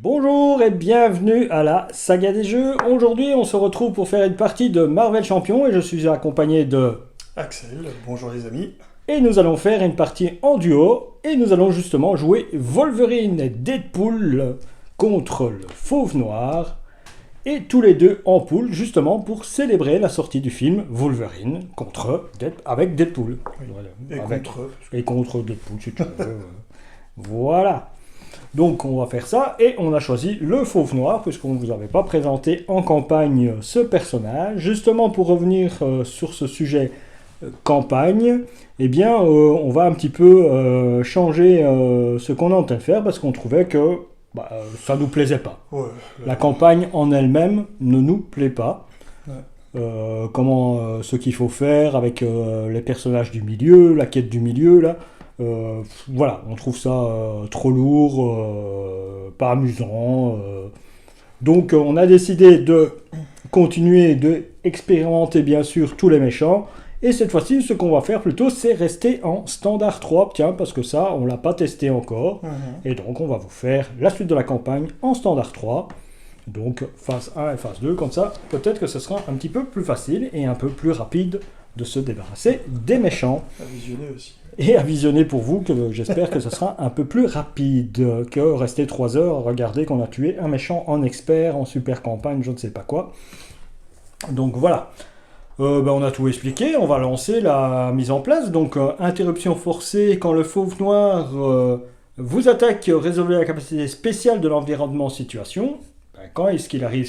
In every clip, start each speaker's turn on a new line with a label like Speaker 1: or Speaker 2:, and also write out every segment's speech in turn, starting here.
Speaker 1: Bonjour et bienvenue à la saga des jeux. Aujourd'hui, on se retrouve pour faire une partie de Marvel Champion et je suis accompagné de
Speaker 2: Axel, bonjour les amis.
Speaker 1: Et nous allons faire une partie en duo et nous allons justement jouer Wolverine et Deadpool contre le Fauve Noir et tous les deux en poule justement pour célébrer la sortie du film Wolverine avec Deadpool.
Speaker 2: Oui.
Speaker 1: Voilà.
Speaker 2: Et
Speaker 1: contre Deadpool si tu veux. Voilà. Donc on va faire ça et on a choisi le Fauve Noir puisqu'on ne vous avait pas présenté en campagne ce personnage. Justement pour revenir sur ce sujet campagne, eh bien on va un petit peu changer ce qu'on est en train de faire parce qu'on trouvait que ça nous plaisait pas.
Speaker 2: Ouais,
Speaker 1: La campagne en elle-même ne nous plaît pas.
Speaker 2: Ouais.
Speaker 1: Ce qu'il faut faire avec les personnages du milieu, la quête du milieu là. Voilà, on trouve ça trop lourd, pas amusant. Donc on a décidé de continuer d'expérimenter bien sûr tous les méchants. Et cette fois-ci, ce qu'on va faire plutôt, c'est rester en standard 3, tiens, parce que ça, on l'a pas testé encore. Et donc on va vous faire la suite de la campagne en standard 3. Donc phase 1 et phase 2, comme ça, peut-être que ce sera un petit peu plus facile et un peu plus rapide de se débarrasser des méchants.
Speaker 2: À visionner aussi.
Speaker 1: Et à visionner pour vous, que j'espère que ce sera un peu plus rapide que rester 3 heures à regarder qu'on a tué un méchant en expert, en super campagne, je ne sais pas quoi. Donc voilà. On a tout expliqué, on va lancer la mise en place. Donc interruption forcée quand le Fauve Noir vous attaque, résolvez la capacité spéciale de l'environnement en situation. Quand est-ce qu'il arrive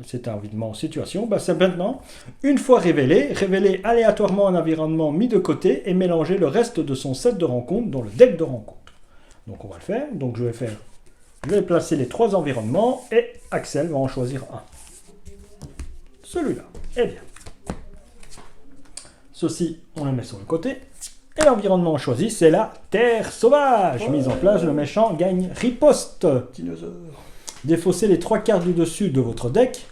Speaker 1: cet environnement en situation? C'est maintenant, une fois révélé aléatoirement un environnement mis de côté et mélanger le reste de son set de rencontres dans le deck de rencontres. Donc on va le faire. Donc je vais placer les 3 environnements et Axel va en choisir un. Celui-là. Eh bien. Ceci, on le met sur le côté. Et l'environnement choisi, c'est la Terre Sauvage. Mise en place, le méchant gagne riposte.
Speaker 2: Dinosaure.
Speaker 1: Défaussez les 3 cartes du dessus de votre deck.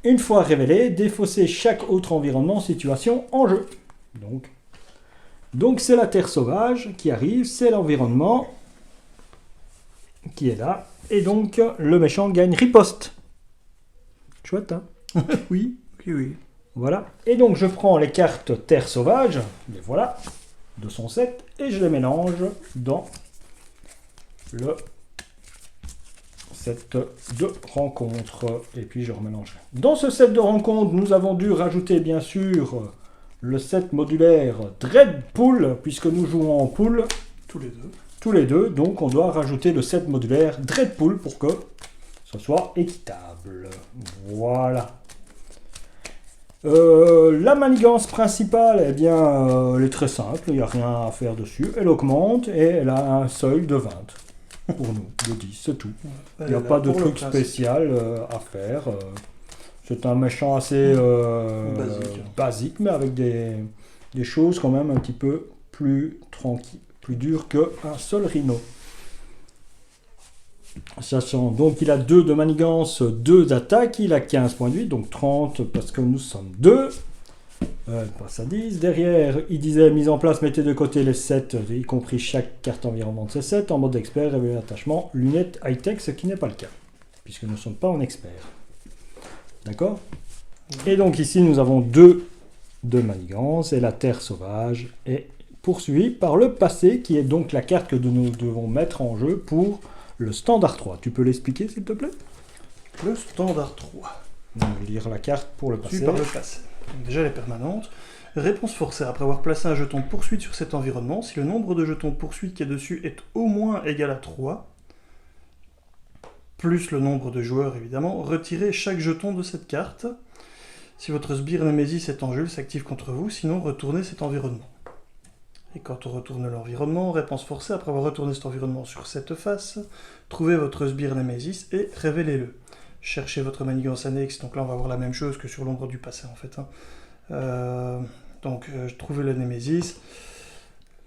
Speaker 1: Une fois révélé, défaussez chaque autre environnement situation en jeu. Donc c'est la Terre Sauvage qui arrive, c'est l'environnement qui est là. Et donc le méchant gagne riposte. Chouette, hein?
Speaker 2: Oui.
Speaker 1: Voilà. Et donc je prends les cartes Terre Sauvage, les voilà, de son set, et je les mélange dans le set de rencontres. Et puis je remélangerai. Dans ce set de rencontres, nous avons dû rajouter bien sûr le set modulaire Dreadpool, puisque nous jouons en pool. Tous les deux. Donc on doit rajouter le set modulaire Dreadpool pour que ce soit équitable. Voilà. La manigance principale, eh bien, elle est très simple, il n'y a rien à faire dessus. Elle augmente et elle a un seuil de 20 pour nous, de 10, c'est tout. Il n'y a pas de truc spécial à faire. C'est un méchant assez basique, mais avec des choses quand même un petit peu plus tranquilles, plus dures qu'un seul rhino. Donc il a 2 de manigance, 2 d'attaque, il a 15 points de vie, donc 30 parce que nous sommes 2. Elle passe à 10. Derrière, il disait mise en place, mettez de côté les 7, y compris chaque carte environnement de ces 7, en mode expert, révéler l'attachement, lunettes high-tech, ce qui n'est pas le cas, puisque nous ne sommes pas en expert. D'accord? Et donc ici, nous avons 2 de manigance, et la Terre Sauvage est poursuivie par le passé, qui est donc la carte que nous devons mettre en jeu pour le standard 3. Tu peux l'expliquer, s'il te plaît?
Speaker 2: Le standard 3.
Speaker 1: On va lire la carte pour le passé.
Speaker 2: Par le passé. Donc déjà, elle est permanente. Réponse forcée. Après avoir placé un jeton poursuite sur cet environnement, si le nombre de jetons poursuite qui est dessus est au moins égal à 3, plus le nombre de joueurs, évidemment, retirez chaque jeton de cette carte. Si votre sbire Nemesis est en jeu, il s'active contre vous, sinon retournez cet environnement. Et quand on retourne l'environnement, réponse forcée, après avoir retourné cet environnement sur cette face, trouvez votre sbire Nemesis et révélez-le. Cherchez votre manigance annexe, donc là on va avoir la même chose que sur l'ombre du passé en fait. Trouvez le Nemesis,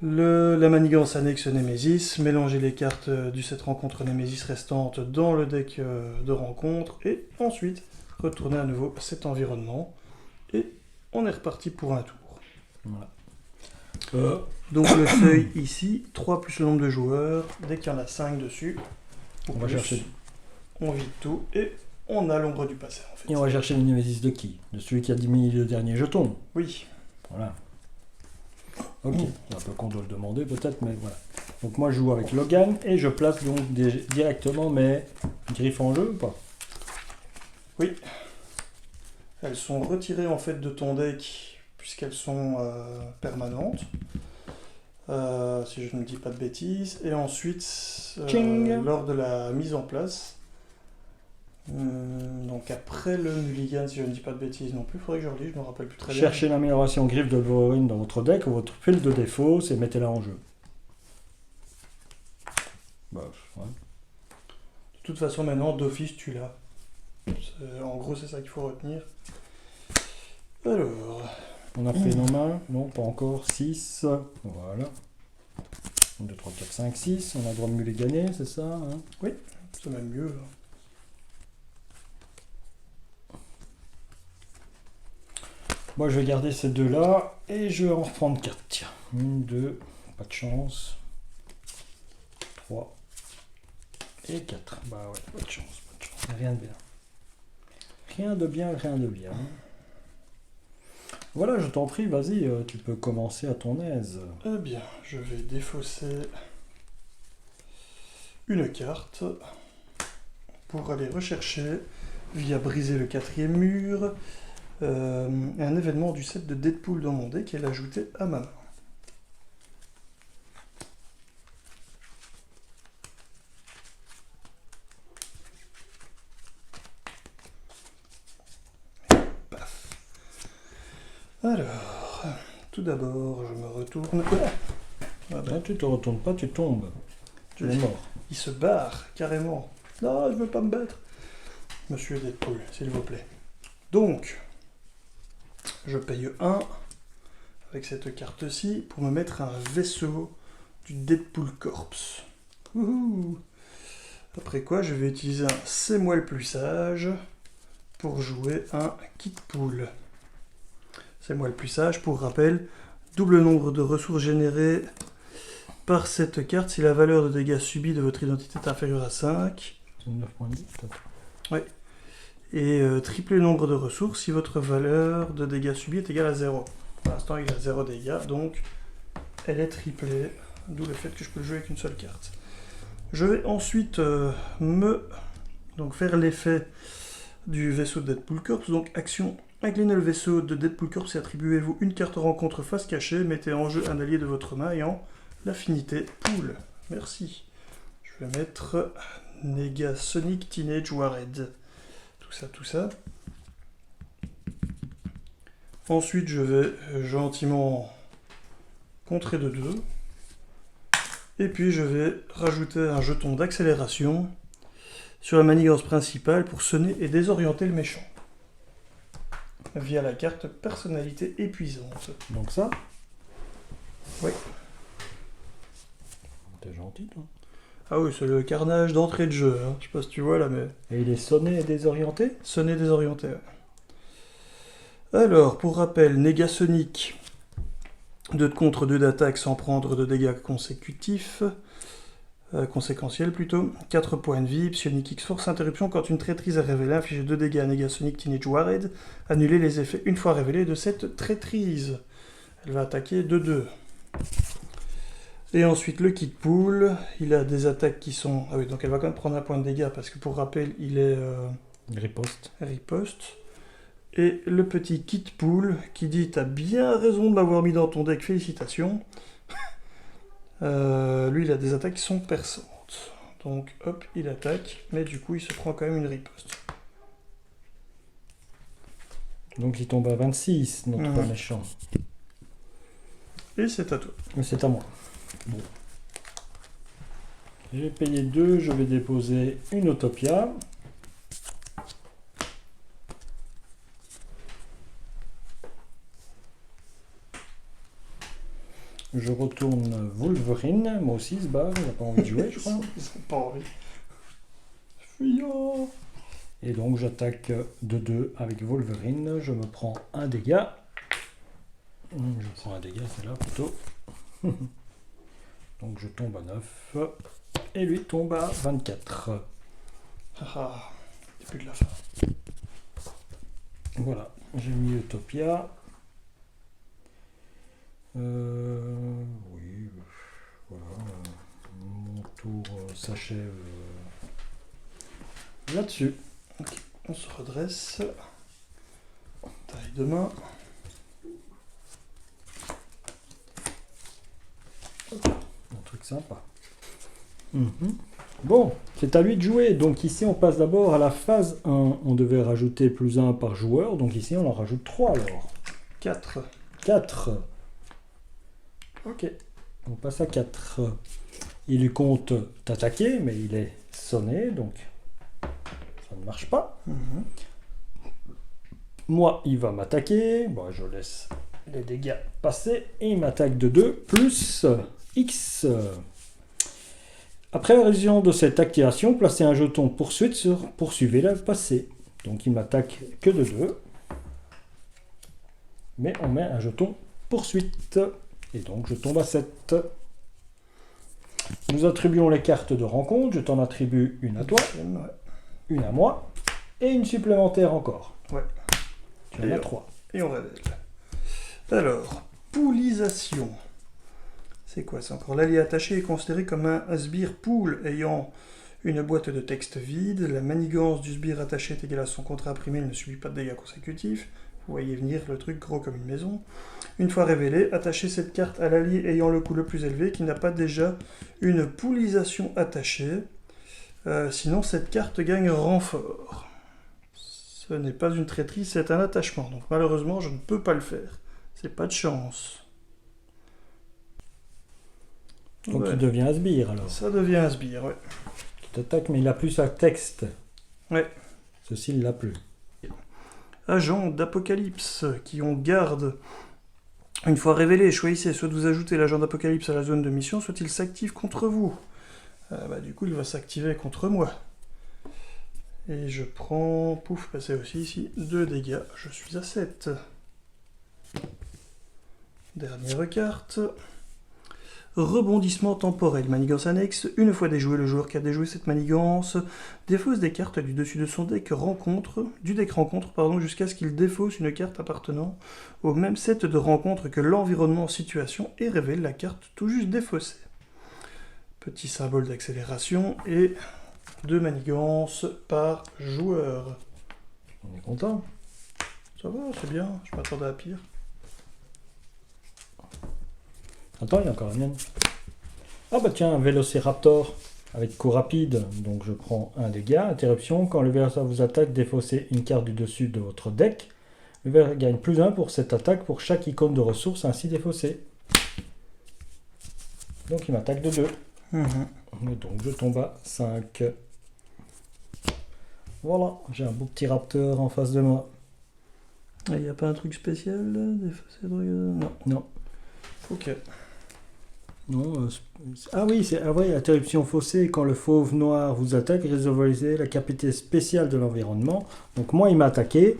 Speaker 2: la manigance annexe Nemesis, mélangez les cartes du set rencontre Nemesis restante dans le deck de rencontre, et ensuite retournez à nouveau cet environnement, et on est reparti pour un tour.
Speaker 1: Voilà.
Speaker 2: Donc le seuil ici, 3 plus le nombre de joueurs, dès qu'il y en a 5 dessus,
Speaker 1: on va chercher.
Speaker 2: on vide tout et on a l'ombre du passé en fait.
Speaker 1: Et on va chercher le Némésis de qui? De celui qui a diminué le dernier jeton.
Speaker 2: Oui.
Speaker 1: Voilà. Ok, c'est un peu qu'on doit le demander peut-être, mais voilà. Donc moi je joue avec Logan et je place donc directement mes griffes en jeu ou pas?
Speaker 2: Oui. Elles sont retirées en fait de ton deck puisqu'elles sont permanentes. Si je ne dis pas de bêtises. Et ensuite, lors de la mise en place, donc après le mulligan, si je ne dis pas de bêtises non plus, il faudrait que je relise, je ne me rappelle plus très bien.
Speaker 1: Cherchez l'amélioration griffe de Wolverine dans votre deck ou votre fil de défaut et mettez-la en jeu. Bah, ouais.
Speaker 2: De toute façon, maintenant, d'office, tu l'as. En gros, c'est ça qu'il faut retenir. Alors...
Speaker 1: On a fait nos mains? Non, pas encore. 6. Voilà. 1, 2, 3, 4, 5, 6. On a le droit de mulliganer, c'est ça hein?
Speaker 2: Oui, c'est même mieux.
Speaker 1: Moi, je vais garder ces deux-là et je vais en reprendre 4. Tiens, 1, 2, pas de chance. 3 et 4. Bah ouais, pas de chance, pas de chance. Rien de bien. Rien de bien, rien de bien. Voilà, je t'en prie, vas-y, tu peux commencer à ton aise.
Speaker 2: Eh bien, je vais défausser une carte pour aller rechercher, via briser le 4e mur, un événement du set de Deadpool dans mon deck et l'ajouter à ma main. Paf. Alors, tout d'abord, je me retourne. Ah ben,
Speaker 1: Là, tu te retournes pas, tu tombes. Tu es mort.
Speaker 2: il se barre, carrément. Non, je veux pas me battre. Monsieur Deadpool, s'il vous plaît. Donc, je paye 1 avec cette carte-ci pour me mettre un vaisseau du Deadpool Corps. Wouhou. Après quoi, je vais utiliser un C'est moi le plus sage pour jouer un Kit Pool. C'est moi le plus sage, pour rappel, double nombre de ressources générées par cette carte si la valeur de dégâts subis de votre identité est inférieure à 5.
Speaker 1: C'est 9 points de vie, peut-être.
Speaker 2: Ouais. Et tripler le nombre de ressources si votre valeur de dégâts subis est égale à 0. Pour l'instant, il a 0 dégâts, donc elle est triplée, d'où le fait que je peux le jouer avec une seule carte. Je vais ensuite donc faire l'effet du vaisseau de Deadpool Corps. Donc action, inclinez le vaisseau de Deadpool Corps et attribuez-vous une carte rencontre face cachée. Mettez en jeu un allié de votre main ayant l'affinité Pool. Merci. Je vais mettre Negasonic Teenage Warhead. Tout ça. Ensuite, je vais gentiment contrer de 2. Et puis, je vais rajouter un jeton d'accélération sur la manigance principale pour sonner et désorienter le méchant. Via la carte personnalité épuisante.
Speaker 1: Donc ça?
Speaker 2: Oui.
Speaker 1: T'es gentil, toi.
Speaker 2: Ah oui, c'est le carnage d'entrée de jeu. Hein. Je sais pas si tu vois là, mais...
Speaker 1: Et il est sonné et désorienté?
Speaker 2: Sonner désorienté. Ouais. Alors, pour rappel, Negasonic, 2 de contre, 2 d'attaque sans prendre de dégâts consécutifs. Conséquentiels plutôt. 4 points de vie, Psionic X-Force, interruption quand une traîtrise est révélée, infligez 2 dégâts à Negasonic Teenage Warhead. Annulez les effets une fois révélés de cette traîtrise. Elle va attaquer de 2. Et ensuite le Kit Pool, il a des attaques qui sont... Ah oui, donc elle va quand même prendre un point de dégâts parce que pour rappel, il est...
Speaker 1: Riposte.
Speaker 2: Riposte. Et le petit Kit Pool qui dit t'as bien raison de m'avoir mis dans ton deck, félicitations. Lui il a des attaques qui sont perçantes. Donc hop, il attaque, mais du coup il se prend quand même une riposte.
Speaker 1: Donc il tombe à 26, notre méchant.
Speaker 2: Et c'est à toi.
Speaker 1: Mais c'est à moi. Bon. J'ai payé 2, je vais déposer une Autopia. Je retourne Wolverine, moi aussi il se barre, il n'a pas envie de jouer je crois.
Speaker 2: Ils ont pas envie. Fuyant.
Speaker 1: Et donc j'attaque de 2 avec Wolverine, je me prends un dégât. Je prends un dégât, c'est là plutôt. Donc je tombe à 9. Et lui tombe à 24.
Speaker 2: Ah, début de la fin.
Speaker 1: Voilà, j'ai mis Utopia. Oui, voilà. Mon tour s'achève là-dessus.
Speaker 2: Ok, on se redresse. Taille de main.
Speaker 1: Un truc sympa. Bon, c'est à lui de jouer. Donc ici, on passe d'abord à la phase 1. On devait rajouter plus 1 par joueur. Donc ici, on en rajoute 3 alors.
Speaker 2: 4.
Speaker 1: 4. Ok, on passe à 4. Il lui compte t'attaquer, mais il est sonné, donc ça ne marche pas. Moi, il va m'attaquer. Bon, je laisse les dégâts passer. Et il m'attaque de 2 plus X. Après la réalisation de cette activation, placez un jeton poursuite sur poursuivez le passé. Donc il m'attaque que de 2. Mais on met un jeton poursuite. Et donc je tombe à 7. Nous attribuons les cartes de rencontre. Je t'en attribue une à toi, une à moi, et une supplémentaire encore.
Speaker 2: Ouais.
Speaker 1: Tu en as 3.
Speaker 2: Et on révèle. Alors, poulisation. C'est quoi? C'est encore l'allié attaché est considéré comme un sbire pool ayant une boîte de texte vide. La manigance du sbire attaché est égale à son contrat imprimé, il ne subit pas de dégâts consécutifs. Vous voyez venir le truc gros comme une maison. Une fois révélé, attachez cette carte à l'allié ayant le coût le plus élevé qui n'a pas déjà une poulisation attachée. Sinon, cette carte gagne renfort. Ce n'est pas une traîtrise, c'est un attachement. Donc malheureusement, je ne peux pas le faire. C'est pas de chance.
Speaker 1: Donc
Speaker 2: Ouais.
Speaker 1: tu deviens un sbire alors.
Speaker 2: Ça devient un sbire, ouais.
Speaker 1: Tu t'attaques, mais il a plus sa texte.
Speaker 2: Ouais.
Speaker 1: Ceci, il l'a plus.
Speaker 2: Agents d'Apocalypse qui ont garde. Une fois révélé, choisissez soit de vous ajouter l'agent d'Apocalypse à la zone de mission, soit il s'active contre vous. Du coup, il va s'activer contre moi. Et je prends... Pouf, c'est aussi ici 2 dégâts. Je suis à 7. Dernière carte. Rebondissement temporel, manigance annexe. Une fois déjoué, le joueur qui a déjoué cette manigance défausse des cartes du dessus de son deck rencontre, jusqu'à ce qu'il défausse une carte appartenant au même set de rencontres que l'environnement en situation et révèle la carte tout juste défaussée. Petit symbole d'accélération et 2 manigances par joueur.
Speaker 1: On est content.
Speaker 2: Ça va, c'est bien, je m'attendais à pire.
Speaker 1: Attends, il y a encore la mienne. Ah bah tiens, un Vélociraptor avec coup rapide. Donc je prends un dégât. Interruption, quand le Vélociraptor vous attaque, défaussez une carte du dessus de votre deck. Le Vélociraptor gagne plus 1 pour cette attaque pour chaque icône de ressources ainsi défaussée. Donc il m'attaque de 2. Et donc je tombe à 5. Voilà, j'ai un beau petit raptor en face de moi.
Speaker 2: Il n'y a pas un truc spécial là, défausser de... Non.
Speaker 1: Non.
Speaker 2: Ok.
Speaker 1: Non, ah oui, c'est interruption faussée. Quand le fauve noir vous attaque, résolvez la capacité spéciale de l'environnement. Donc moi, il m'a attaqué.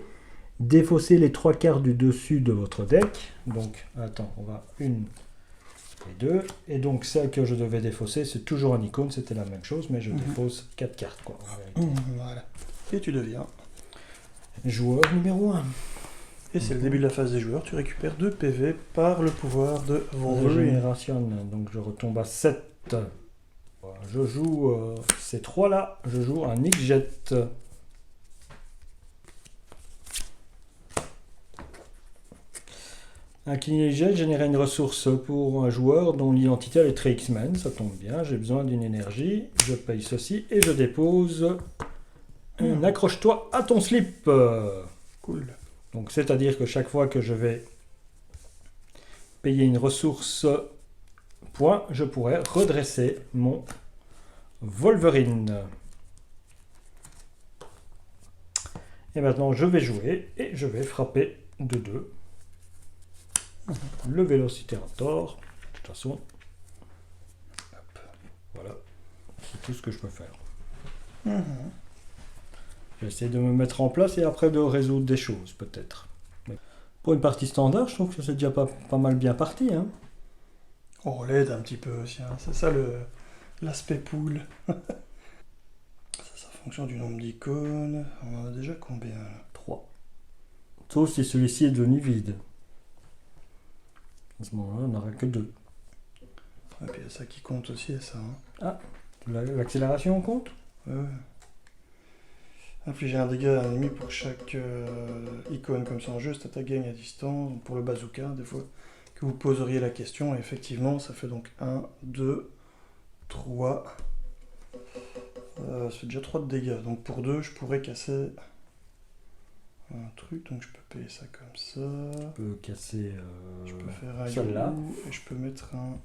Speaker 1: Défaussez les 3 cartes du dessus de votre deck. Donc, attends, on va 1 et 2. Et donc, celle que je devais défausser, c'est toujours un icône. C'était la même chose, mais je défausse 4 cartes, quoi.
Speaker 2: Voilà. Et tu deviens.
Speaker 1: Joueur numéro 1.
Speaker 2: Et c'est le début de la phase des joueurs. Tu récupères 2 PV par le pouvoir de Wolverine.
Speaker 1: Régénération. Donc, je retombe à 7. Je joue ces 3-là. Je joue un X-Jet. Un X-Jet génère une ressource pour un joueur dont l'identité est très X-Men. Ça tombe bien. J'ai besoin d'une énergie. Je paye ceci et je dépose un accroche-toi à ton slip.
Speaker 2: Cool.
Speaker 1: Donc, c'est-à-dire que chaque fois que je vais payer une ressource point, je pourrais redresser mon Wolverine. Et maintenant, je vais jouer et je vais frapper de 2. Le Vélociraptor. De toute façon, hop, voilà, c'est tout ce que je peux faire. J'essaie de me mettre en place et après de résoudre des choses, peut-être. Mais pour une partie standard, je trouve que c'est déjà pas mal bien parti. Hein.
Speaker 2: On l'aide un petit peu aussi. Hein. C'est ça l'aspect pool. ça fonction du nombre d'icônes, on en a déjà combien là?
Speaker 1: 3. Sauf si celui-ci est devenu vide. À ce moment-là, on n'aura que 2.
Speaker 2: Et puis il y a ça qui compte aussi, et ça. Hein.
Speaker 1: L'accélération compte?
Speaker 2: Ouais. Infliger un dégât à un ennemi pour chaque icône comme ça en jeu, cette attaque gagne à distance. Donc pour le bazooka, des fois que vous poseriez la question, et effectivement, ça fait donc 1, 2, 3. Ça fait déjà 3 de dégâts. Donc pour 2, je pourrais casser un truc. Donc je peux payer ça comme ça.
Speaker 1: Je peux casser
Speaker 2: Je peux faire un
Speaker 1: celle-là.
Speaker 2: et je peux mettre un.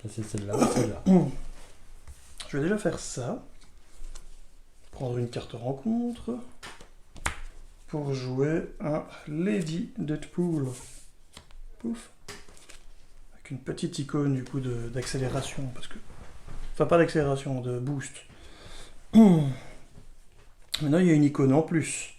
Speaker 1: Casser celle-là ou celle-là.
Speaker 2: Je vais déjà faire ça. Prendre une carte rencontre. Pour jouer un Lady Deadpool. Pouf. Avec une petite icône du coup d'accélération. Parce que. Enfin, pas d'accélération, de boost. Maintenant, il y a une icône en plus.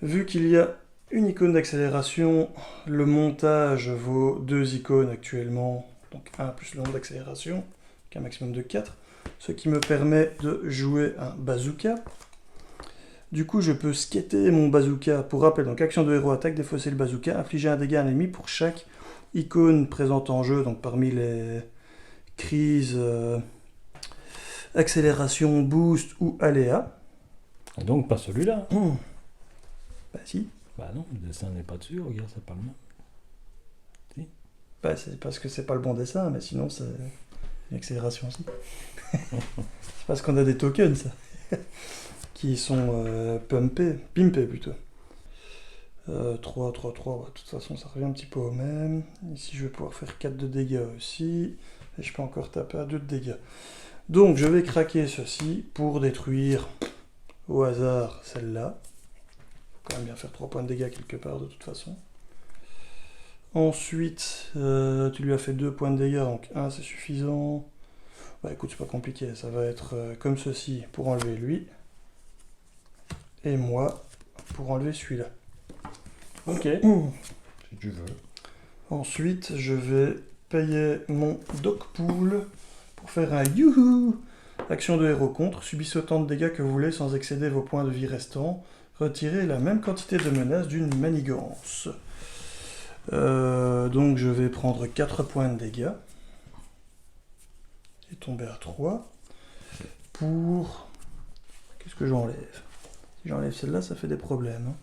Speaker 2: Vu qu'il y a une icône d'accélération, le montage vaut 2 icônes actuellement. Donc 1 plus le nombre d'accélération, qui est un maximum de 4. Ce qui me permet de jouer un bazooka. Du coup, je peux skater mon bazooka. Pour rappel, donc action de héros, attaque, défausser le bazooka, infliger un dégât à un ennemi pour chaque icône présente en jeu. Donc parmi les crises, accélération, boost ou aléa.
Speaker 1: Et donc pas celui-là.
Speaker 2: Bah si.
Speaker 1: Bah non, le dessin n'est pas dessus, regarde, c'est pas le même.
Speaker 2: Bah c'est parce que c'est pas le bon dessin, mais sinon c'est une accélération aussi. C'est parce qu'on a des tokens, ça. Qui sont pimpés plutôt. 3, 3, 3, ouais, de toute façon ça revient un petit peu au même. Ici je vais pouvoir faire 4 de dégâts aussi. Et je peux encore taper à 2 de dégâts. Donc je vais craquer ceci pour détruire au hasard celle-là. Faut quand même bien faire 3 points de dégâts quelque part de toute façon. Ensuite, tu lui as fait 2 points de dégâts, donc 1 c'est suffisant. Bah écoute, c'est pas compliqué, ça va être comme ceci pour enlever lui. Et moi pour enlever celui-là.
Speaker 1: Ok. Si tu veux.
Speaker 2: Ensuite, je vais payer mon Dogpool pour faire un youhou. Action de héros contre, subissez autant de dégâts que vous voulez sans excéder vos points de vie restants. Retirez la même quantité de menaces d'une manigance. Donc je vais prendre 4 points de dégâts. Et tomber à 3. Pour... Qu'est-ce que j'enlève? Si j'enlève celle-là, ça fait des problèmes. Hein.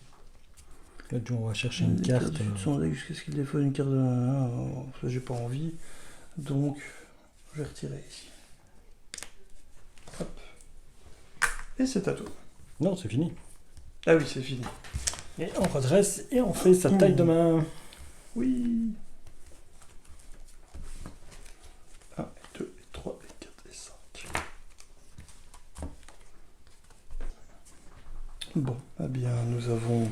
Speaker 1: Là, on va chercher une carte.
Speaker 2: Qu'est-ce qu'il défaut une carte de... J'ai pas envie. Donc, je vais retirer ici. Hop. Et c'est à toi.
Speaker 1: Non, c'est fini.
Speaker 2: Ah oui, c'est fini.
Speaker 1: Et on redresse et on fait sa taille de main.
Speaker 2: Oui. 1, 2, 3, 4 et 5. Bon, eh bien, nous avons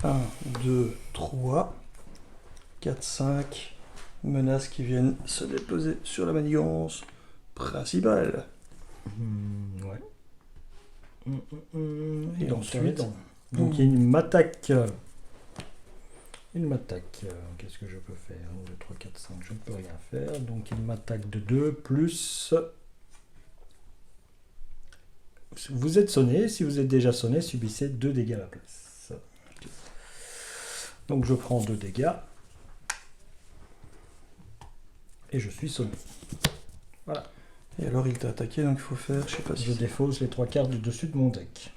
Speaker 2: 1, 2, 3, 4, 5 menaces qui viennent se déposer sur la manigance principale.
Speaker 1: Ouais.
Speaker 2: Et ensuite,
Speaker 1: donc il m'attaque. Il m'attaque. Qu'est-ce que je peux faire? 1, 2, 3, 4, 5. Je ne peux rien faire. Donc il m'attaque de 2 plus. Vous êtes sonné. Si vous êtes déjà sonné, subissez 2 dégâts à la place. Donc je prends 2 dégâts. Et je suis sonné. Voilà.
Speaker 2: Et alors il t'a attaqué, donc il faut faire, je sais pas si...
Speaker 1: Je défausse les 3 cartes du dessus de mon deck.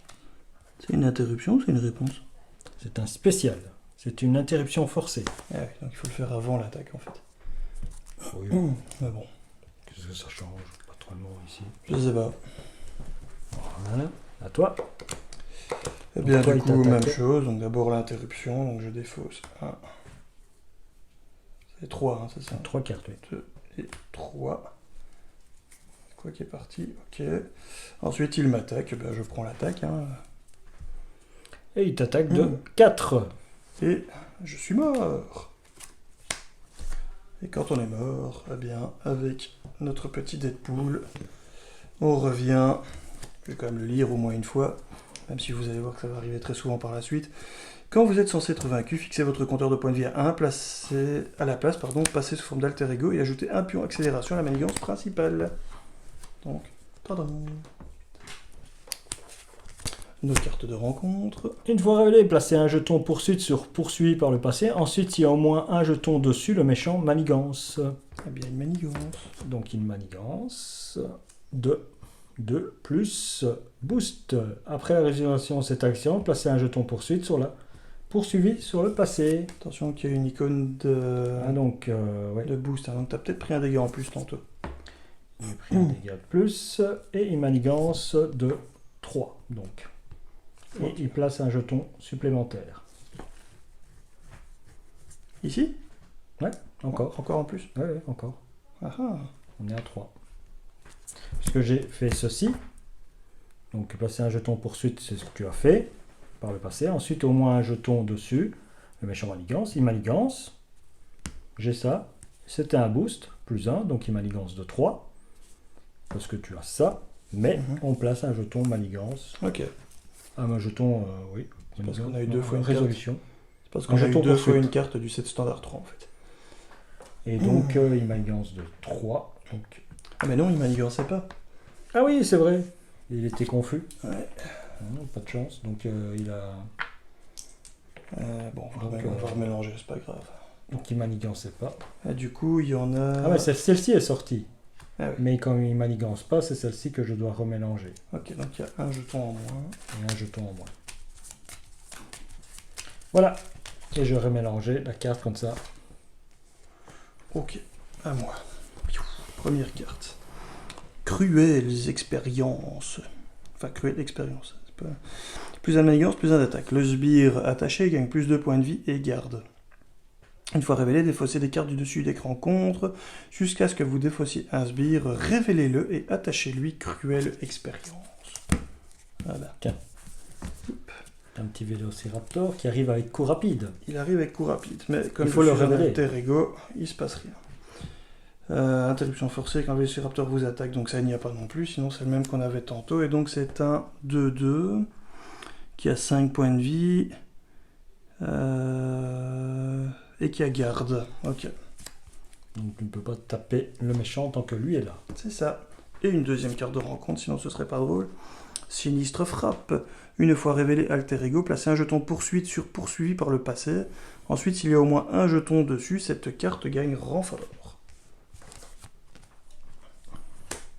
Speaker 2: C'est une interruption ou c'est une réponse?
Speaker 1: C'est un spécial. C'est une interruption forcée.
Speaker 2: Ah oui, donc il faut le faire avant l'attaque en fait.
Speaker 1: Oui.
Speaker 2: Mais bon.
Speaker 1: Qu'est-ce que ça change? Pas trop le mot ici.
Speaker 2: Je sais pas.
Speaker 1: Voilà. À toi.
Speaker 2: Eh bien
Speaker 1: toi,
Speaker 2: du
Speaker 1: il
Speaker 2: coup,
Speaker 1: t'a
Speaker 2: même
Speaker 1: attaqué.
Speaker 2: chose, donc d'abord l'interruption, donc je défausse 1. C'est 3, hein, c'est ça?
Speaker 1: 3 cartes, oui.
Speaker 2: 2 et 3. Quoi qui est parti, ok. Ensuite il m'attaque, ben, je prends l'attaque. Hein.
Speaker 1: Et il t'attaque de 4.
Speaker 2: Et je suis mort. Et quand on est mort, eh bien, avec notre petit Deadpool, on revient. Je vais quand même le lire au moins une fois, même si vous allez voir que ça va arriver très souvent par la suite. Quand vous êtes censé être vaincu, fixez votre compteur de points de vie à 1, passez sous forme d'alter ego et ajoutez un pion accélération à la manigance principale. Donc, pardon. nos cartes de rencontre.
Speaker 1: Une fois révélé, placez un jeton poursuite sur poursuivi par le passé. Ensuite, s'il y a au moins un jeton dessus, le méchant manigance.
Speaker 2: Eh bien, une manigance.
Speaker 1: Donc une manigance de 2 plus boost. Après la réalisation de cette action, placez un jeton poursuite sur la poursuivi sur le passé.
Speaker 2: Attention qu'il y a une icône de,
Speaker 1: Ouais.
Speaker 2: de boost, hein, donc tu as peut-être pris un dégât en plus tantôt.
Speaker 1: Il a pris un dégât de plus et une manigance de 3. Donc. Et
Speaker 2: Ok.
Speaker 1: il place un jeton supplémentaire.
Speaker 2: Ici?
Speaker 1: Encore.
Speaker 2: Encore en plus?
Speaker 1: Ouais, encore.
Speaker 2: Ah ah.
Speaker 1: On est à 3. Puisque j'ai fait ceci. Donc placer un jeton poursuite, c'est ce que tu as fait par le passé. Ensuite, au moins un jeton dessus. Le méchant manigance. Il manigance. J'ai ça. C'était un boost. Plus 1. Donc il manigance de 3. Parce que tu as ça. Mais on place un jeton manigance.
Speaker 2: Ok.
Speaker 1: Un jeton, oui.
Speaker 2: C'est parce qu'on a eu
Speaker 1: Non,
Speaker 2: deux fois une
Speaker 1: résolution.
Speaker 2: C'est parce qu'on a eu
Speaker 1: jeton
Speaker 2: deux fois
Speaker 1: poursuite.
Speaker 2: une carte du set standard 3 en fait.
Speaker 1: Et donc il manigance de 3. Donc...
Speaker 2: Ah mais non, il manigançait pas.
Speaker 1: Ah oui, c'est vrai. Il était confus.
Speaker 2: Ouais.
Speaker 1: Non, pas de chance. Donc il a...
Speaker 2: Bon,
Speaker 1: Donc,
Speaker 2: on va remélanger, c'est pas grave.
Speaker 1: Donc il manigançait pas.
Speaker 2: Ah, du coup, il y en a...
Speaker 1: Ah ouais, celle-ci est sortie.
Speaker 2: Ah oui.
Speaker 1: Mais quand il manigance pas, c'est celle-ci que je dois remélanger.
Speaker 2: Ok, donc il y a un jeton en moins.
Speaker 1: Et un jeton en moins. Voilà. Et je remélangeais la carte comme ça.
Speaker 2: Ok, à moi. Première carte. Cruelles expériences. Enfin, cruelle expérience. C'est pas... Plus un manigance, plus un d'attaque. Le sbire attaché gagne plus de points de vie et garde. Une fois révélé, défaussez des cartes du dessus d'écran contre jusqu'à ce que vous défaussiez un sbire. Révélez-le et attachez-lui cruelle expérience. Voilà.
Speaker 1: Un petit vélociraptor qui arrive avec coup rapide.
Speaker 2: Il arrive avec coup rapide, mais comme
Speaker 1: Il faut
Speaker 2: je
Speaker 1: le
Speaker 2: suis un
Speaker 1: révéler.
Speaker 2: alter ego, il se passe rien. Interruption forcée quand le Vélociraptor vous attaque, donc ça il n'y a pas non plus, sinon c'est le même qu'on avait tantôt, et donc c'est un 2-2 qui a 5 points de vie et qui a garde. Ok,
Speaker 1: Donc tu ne peux pas taper le méchant tant que lui est là.
Speaker 2: c'est ça. Et une deuxième carte de rencontre, sinon ce serait pas drôle. Sinistre frappe. Une fois révélé alter ego, placez un jeton poursuite sur poursuivi par le passé. Ensuite, s'il y a au moins un jeton dessus, cette carte gagne renfort.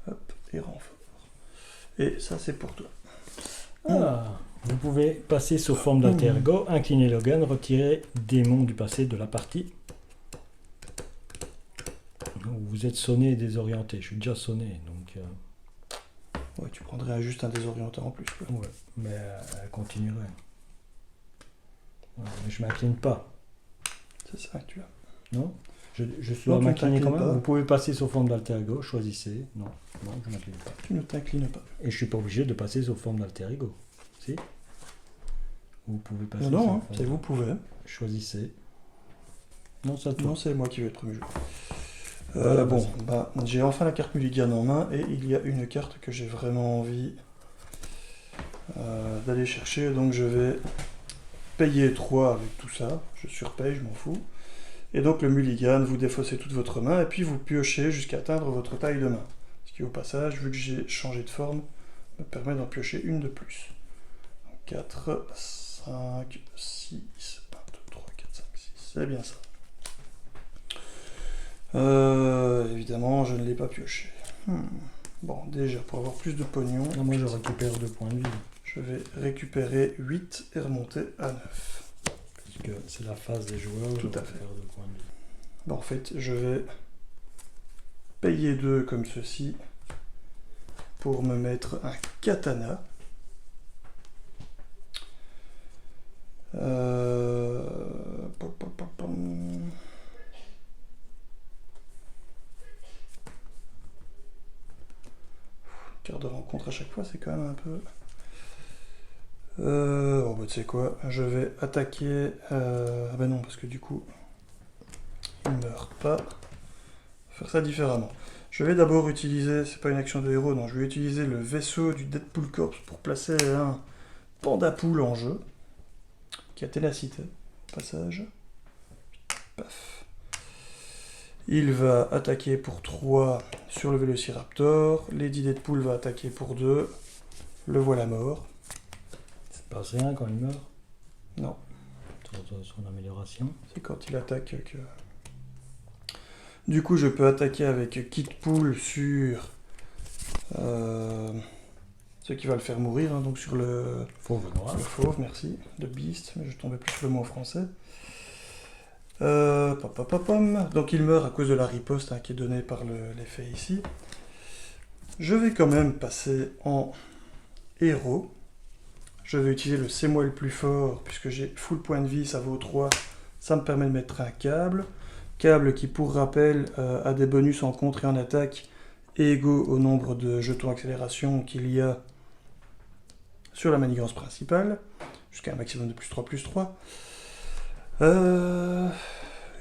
Speaker 2: Hop, et renfort. Et ça, c'est pour toi.
Speaker 1: Ah, vous pouvez passer sous forme d'alter ego, incliner Logan, retirer démon du passé de la partie. Vous êtes sonné et désorienté. Je suis déjà sonné, donc...
Speaker 2: Ouais, tu prendrais juste un désorientant en plus, quoi.
Speaker 1: ouais, mais elle continuerait. Ouais, mais je m'incline pas,
Speaker 2: C'est ça que tu as.
Speaker 1: non? Je
Speaker 2: Non,
Speaker 1: dois
Speaker 2: tu
Speaker 1: m'incliner quand
Speaker 2: t'inclines
Speaker 1: même.
Speaker 2: pas.
Speaker 1: Vous pouvez passer sous forme d'alter ego, choisissez. Non, non, je m'incline pas.
Speaker 2: Tu ne t'inclines pas.
Speaker 1: Et je suis pas obligé de passer sous forme d'alter ego. Si? Vous pouvez passer
Speaker 2: Non,
Speaker 1: sous
Speaker 2: hein,
Speaker 1: forme.
Speaker 2: c'est vous pouvez.
Speaker 1: Choisissez. Non, ça toi.
Speaker 2: Non, c'est moi qui vais être mieux.
Speaker 1: Voilà,
Speaker 2: Bon,
Speaker 1: vas-y.
Speaker 2: bah, j'ai enfin la carte mulligan en main et il y a une carte que j'ai vraiment envie d'aller chercher. Donc je vais payer 3 avec tout ça. Je surpaye, je m'en fous. Et donc le mulligan, vous défaussez toute votre main et puis vous piochez jusqu'à atteindre votre taille de main. Ce qui au passage, vu que j'ai changé de forme, me permet d'en piocher une de plus. 4, 5, 6, 1, 2, 3, 4, 5, 6. C'est bien ça. Évidemment, je ne l'ai pas pioché. Bon, déjà, pour avoir plus de pognon,
Speaker 1: Non, moi je récupère 2 points de vie.
Speaker 2: je vais récupérer 8 et remonter à 9.
Speaker 1: Parce que c'est la phase des joueurs.
Speaker 2: Tout
Speaker 1: je
Speaker 2: à fait.
Speaker 1: récupère 2 points de vie.
Speaker 2: Bon, en fait, je vais payer 2 comme ceci pour me mettre un katana. Carte de rencontre à chaque fois, c'est quand même un peu... oh bah tu sais quoi, je vais attaquer... Ah bah non, parce que du coup, il ne meurt pas. Faire ça différemment. Je vais d'abord utiliser, c'est pas une action de héros, non, je vais utiliser le vaisseau du Deadpool Corps pour placer un Pandapool en jeu, qui a ténacité, passage. Paf. Il va attaquer pour 3 sur le Vélociraptor. Lady Deadpool va attaquer pour 2. Le voilà mort.
Speaker 1: passe rien quand il meurt.
Speaker 2: Non,
Speaker 1: Son amélioration.
Speaker 2: c'est quand il attaque que... Du coup, je peux attaquer avec Kit Pool sur ce qui va le faire mourir, hein, donc sur le
Speaker 1: Fauve noir.
Speaker 2: fauve, merci, de Beast, mais je tombais plus sur le mot en français. Donc il meurt à cause de la riposte qui est donnée par l'effet ici. Je vais quand même passer en héros. Je vais utiliser le C'est moi le plus fort, puisque j'ai full point de vie, ça vaut 3. Ça me permet de mettre un câble. Câble qui, pour rappel, a des bonus en contre et en attaque égaux au nombre de jetons accélération qu'il y a sur la manigance principale, jusqu'à un maximum de +3/+3.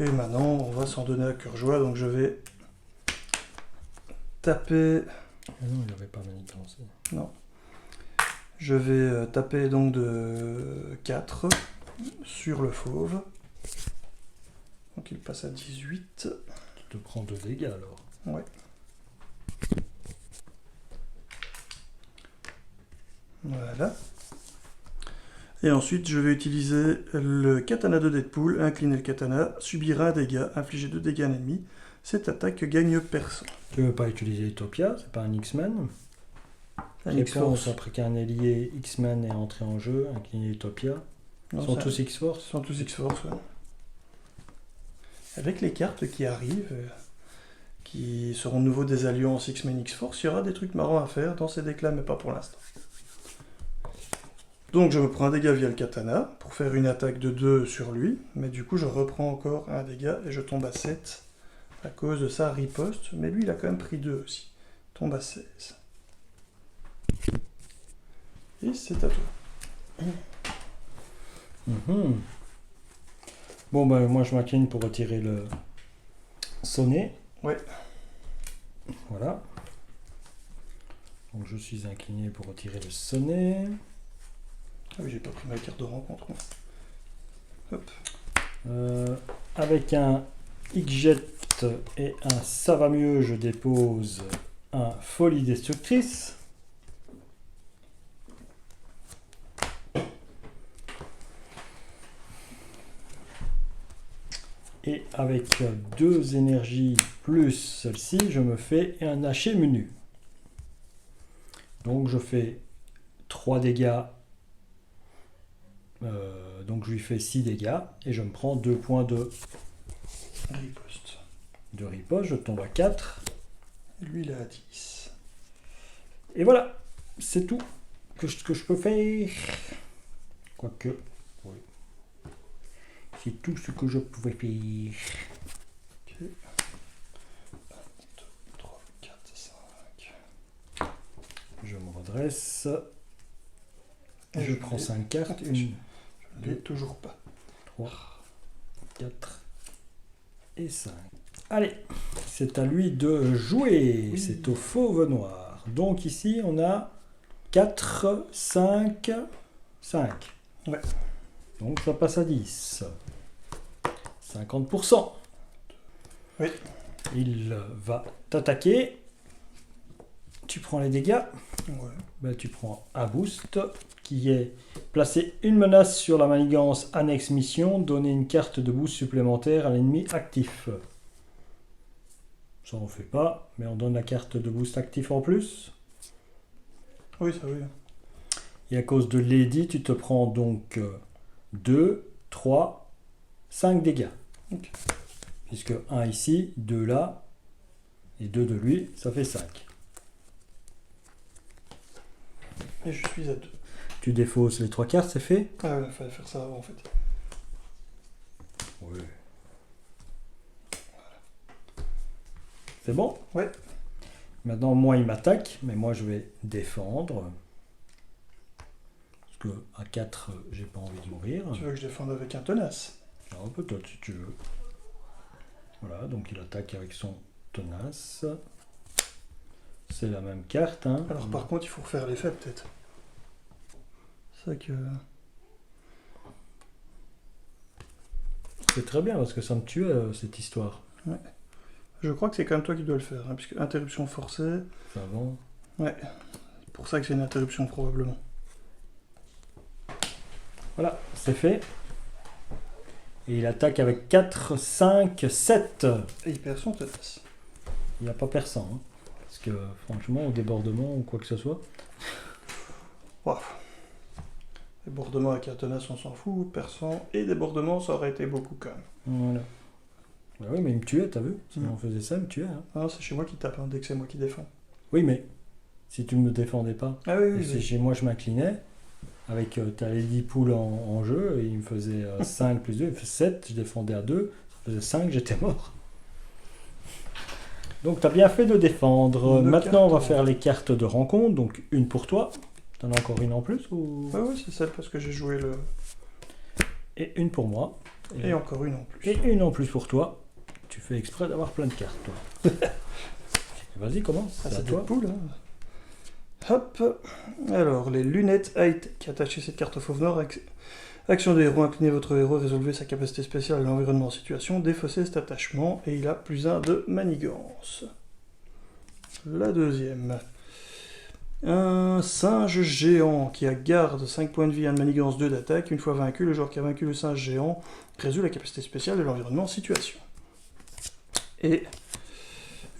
Speaker 2: Et maintenant, on va s'en donner à cœur joie, donc je vais taper...
Speaker 1: Ah non, il n'avait pas manigancé.
Speaker 2: Non. Je vais taper donc de 4 sur le fauve. Donc il passe à 18.
Speaker 1: Tu te prends 2 dégâts alors.
Speaker 2: Ouais. Voilà. Et ensuite, je vais utiliser le katana de Deadpool, incliner le katana, subir un dégât, infliger 2 dégâts à un ennemi. Cette attaque gagne perso.
Speaker 1: Tu veux pas utiliser Utopia, c'est pas un X-Men.
Speaker 2: Un
Speaker 1: Réponse
Speaker 2: X-Force.
Speaker 1: après qu'un allié X-Men est entré en jeu, incliné Utopia. Ils
Speaker 2: Non,
Speaker 1: sont
Speaker 2: ça-
Speaker 1: tous X-Force.
Speaker 2: Sont tous X-Force, ouais. Avec les cartes qui arrivent, qui seront de nouveau des alliances X-Men X-Force, il y aura des trucs marrants à faire dans ces decks-là, mais pas pour l'instant. Donc je me prends un dégât via le katana, pour faire une attaque de 2 sur lui, mais du coup je reprends encore un dégât et je tombe à 7 à cause de sa riposte, mais lui il a quand même pris 2 aussi. Tombe à 16. Et c'est à toi.
Speaker 1: Mhm. Bon, ben moi je m'incline pour retirer le sonnet.
Speaker 2: Ouais.
Speaker 1: Voilà. Donc je suis incliné pour retirer le sonnet.
Speaker 2: Ah oui, j'ai pas pris ma carte de rencontre. moi. Hop.
Speaker 1: Avec un X-Jet et un ça va mieux, je dépose un folie destructrice. Et avec 2 énergies plus celle-ci, je me fais un haché menu. Donc je fais 3 dégâts. Donc je lui fais 6 dégâts et je me prends 2 points de
Speaker 2: Riposte.
Speaker 1: riposte. Je tombe à 4.
Speaker 2: Et lui il est à 10.
Speaker 1: Et voilà, c'est tout que je peux faire. Quoique, oui. C'est tout ce que je pouvais faire.
Speaker 2: Ok. 1, 2, 3, 4, 5.
Speaker 1: Je me redresse.
Speaker 2: Et
Speaker 1: Je
Speaker 2: je
Speaker 1: prends
Speaker 2: l'ai.
Speaker 1: 5 cartes. 1,
Speaker 2: Je ne l'ai toujours pas.
Speaker 1: 3, 4 et 5. Allez, c'est à lui de jouer.
Speaker 2: Oui.
Speaker 1: C'est au fauve noir. Donc ici, on a 4, 5, 5.
Speaker 2: Ouais.
Speaker 1: Donc ça passe à 10. 50%.
Speaker 2: Oui.
Speaker 1: Il va t'attaquer. Tu prends les dégâts.
Speaker 2: Ouais.
Speaker 1: Ben, tu prends un boost qui est placer une menace sur la manigance annexe mission, donner une carte de boost supplémentaire à l'ennemi actif. Ça on fait pas, mais on donne la carte de boost actif en plus.
Speaker 2: Oui, ça oui.
Speaker 1: Et à cause de Lady, tu te prends donc 2, 3, 5 dégâts.
Speaker 2: Ok.
Speaker 1: Puisque 1 ici, 2 là, et 2 de lui, ça fait 5.
Speaker 2: Et je suis à 2.
Speaker 1: Tu défausses les 3 cartes, c'est fait?
Speaker 2: Ah ouais, il fallait faire ça avant en fait.
Speaker 1: Oui. C'est bon?
Speaker 2: Ouais.
Speaker 1: Maintenant, moi, il m'attaque, mais moi, je vais défendre. Parce que à 4, j'ai pas envie de mourir.
Speaker 2: Tu veux que je défende avec un tenace?
Speaker 1: Non, peut-être si tu veux. Voilà, donc il attaque avec son tenace. C'est la même carte. Hein.
Speaker 2: Alors par contre, il faut refaire l'effet peut-être. C'est ça que...
Speaker 1: C'est très bien parce que ça me tuait cette histoire.
Speaker 2: Je crois que c'est quand même toi qui dois le faire, hein, puisque interruption forcée,
Speaker 1: Ça avant.
Speaker 2: c'est pour ça que c'est une interruption probablement.
Speaker 1: Voilà, c'est fait. Et il attaque avec 4, 5, 7.
Speaker 2: Et il perd son tenace.
Speaker 1: Il n'y a pas perçant. Hein. Parce que franchement, au débordement ou quoi que ce soit.
Speaker 2: Wow. Débordement avec la tenace, on s'en fout. Perçant et débordement, ça aurait été beaucoup quand même.
Speaker 1: Voilà. Bah oui, mais il me tuait, t'as vu? Si on faisait ça, il me tuait. Hein.
Speaker 2: Ah, c'est chez moi qui tape, hein, dès que c'est moi qui défends.
Speaker 1: Oui, mais si tu ne me défendais pas,
Speaker 2: Ah oui,
Speaker 1: et
Speaker 2: oui,
Speaker 1: si
Speaker 2: oui.
Speaker 1: chez moi je m'inclinais, avec t'as les 10 poules en jeu, et il me faisait 5 plus 2, il me faisait 7, je défendais à 2, ça faisait 5, j'étais mort. Donc t'as bien fait de défendre.
Speaker 2: Une
Speaker 1: Maintenant on va
Speaker 2: carte.
Speaker 1: faire les cartes de rencontre, donc une pour toi. T'en as encore une en plus ou...
Speaker 2: Ah oui, c'est celle parce que j'ai joué le...
Speaker 1: Et une pour moi.
Speaker 2: Et encore une en plus.
Speaker 1: Et une en plus pour toi. Tu fais exprès d'avoir plein de cartes, toi. Vas-y, commence.
Speaker 2: Ah,
Speaker 1: c'est à
Speaker 2: c'est
Speaker 1: toi.
Speaker 2: des poules, hein. Hop. Alors, les lunettes height qui attachent cette carte au fauve noir. Action de héros, inclinez votre héros, résolvez sa capacité spéciale à l'environnement en situation, défaussez cet attachement, et il a +1 de manigance. La deuxième. Un singe géant qui a garde 5 points de vie, 1 de manigance, 2 d'attaque. Une fois vaincu, le joueur qui a vaincu le singe géant résout la capacité spéciale de l'environnement en situation. Et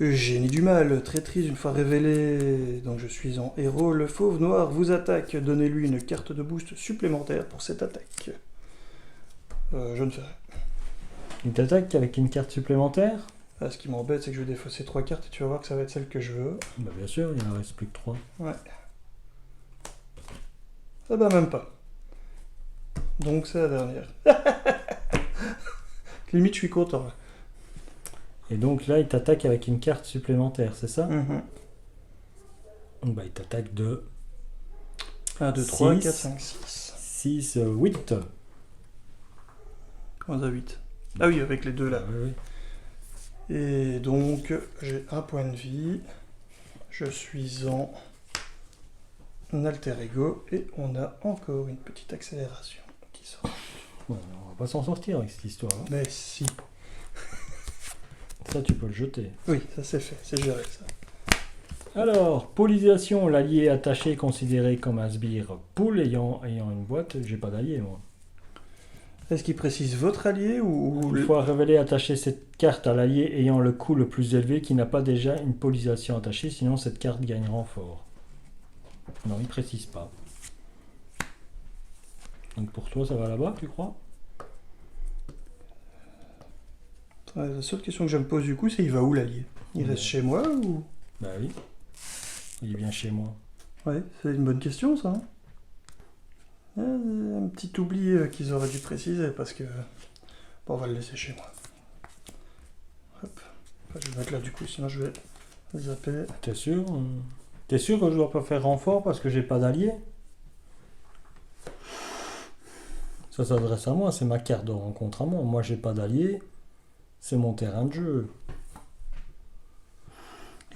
Speaker 2: génie du mal, traîtrise une fois révélé, donc je suis en héros, le fauve noir vous attaque, donnez-lui une carte de boost supplémentaire pour cette attaque. Je ne fais rien.
Speaker 1: Il t'attaque avec une carte supplémentaire.
Speaker 2: Ah, ce qui m'embête, c'est que je vais défausser 3 cartes et tu vas voir que ça va être celle que je veux.
Speaker 1: Bah bien sûr, il en reste plus que 3.
Speaker 2: Ouais. Ah bah même pas. Donc c'est la dernière. Limite, je suis content.
Speaker 1: Et donc là, il t'attaque avec une carte supplémentaire, c'est ça?
Speaker 2: Mhm.
Speaker 1: Bah il t'attaque de
Speaker 2: 1, 2, 3,
Speaker 1: 6.
Speaker 2: 4, 5, 6.
Speaker 1: 6, 8.
Speaker 2: Comment ça, 8? Ah oui, avec les deux là.
Speaker 1: Oui, oui.
Speaker 2: Et donc, j'ai 1 point de vie. Je suis en alter ego. Et on a encore une petite accélération qui sort.
Speaker 1: Bon, on va pas s'en sortir avec cette histoire. Hein.
Speaker 2: Mais si.
Speaker 1: Ça, tu peux le jeter.
Speaker 2: Oui, ça c'est fait. C'est géré ça.
Speaker 1: Alors, polisation, l'allié attaché considéré comme un sbire poule ayant une boîte. J'ai pas d'allié, moi.
Speaker 2: Est-ce qu'il précise votre allié ou
Speaker 1: Une fois révélé, attacher cette carte à l'allié ayant le coût le plus élevé qui n'a pas déjà une polisation attachée, sinon cette carte gagne renfort. Non, il précise pas. Donc pour toi, ça va là-bas, tu crois?
Speaker 2: La seule question que je me pose du coup, c'est il va où l'allié? Il reste chez moi ou...
Speaker 1: Bah oui. Il vient chez moi.
Speaker 2: Ouais, c'est une bonne question ça. Hein. Un petit oubli qu'ils auraient dû préciser parce que... Bon, on va le laisser chez moi. Hop. Enfin, je vais le mettre là du coup, sinon je vais zapper.
Speaker 1: T'es sûr? T'es sûr que je dois pas faire renfort parce que j'ai pas d'allié? Ça s'adresse à moi, c'est ma carte de rencontre à moi. Moi, j'ai pas d'allié. C'est mon terrain de jeu.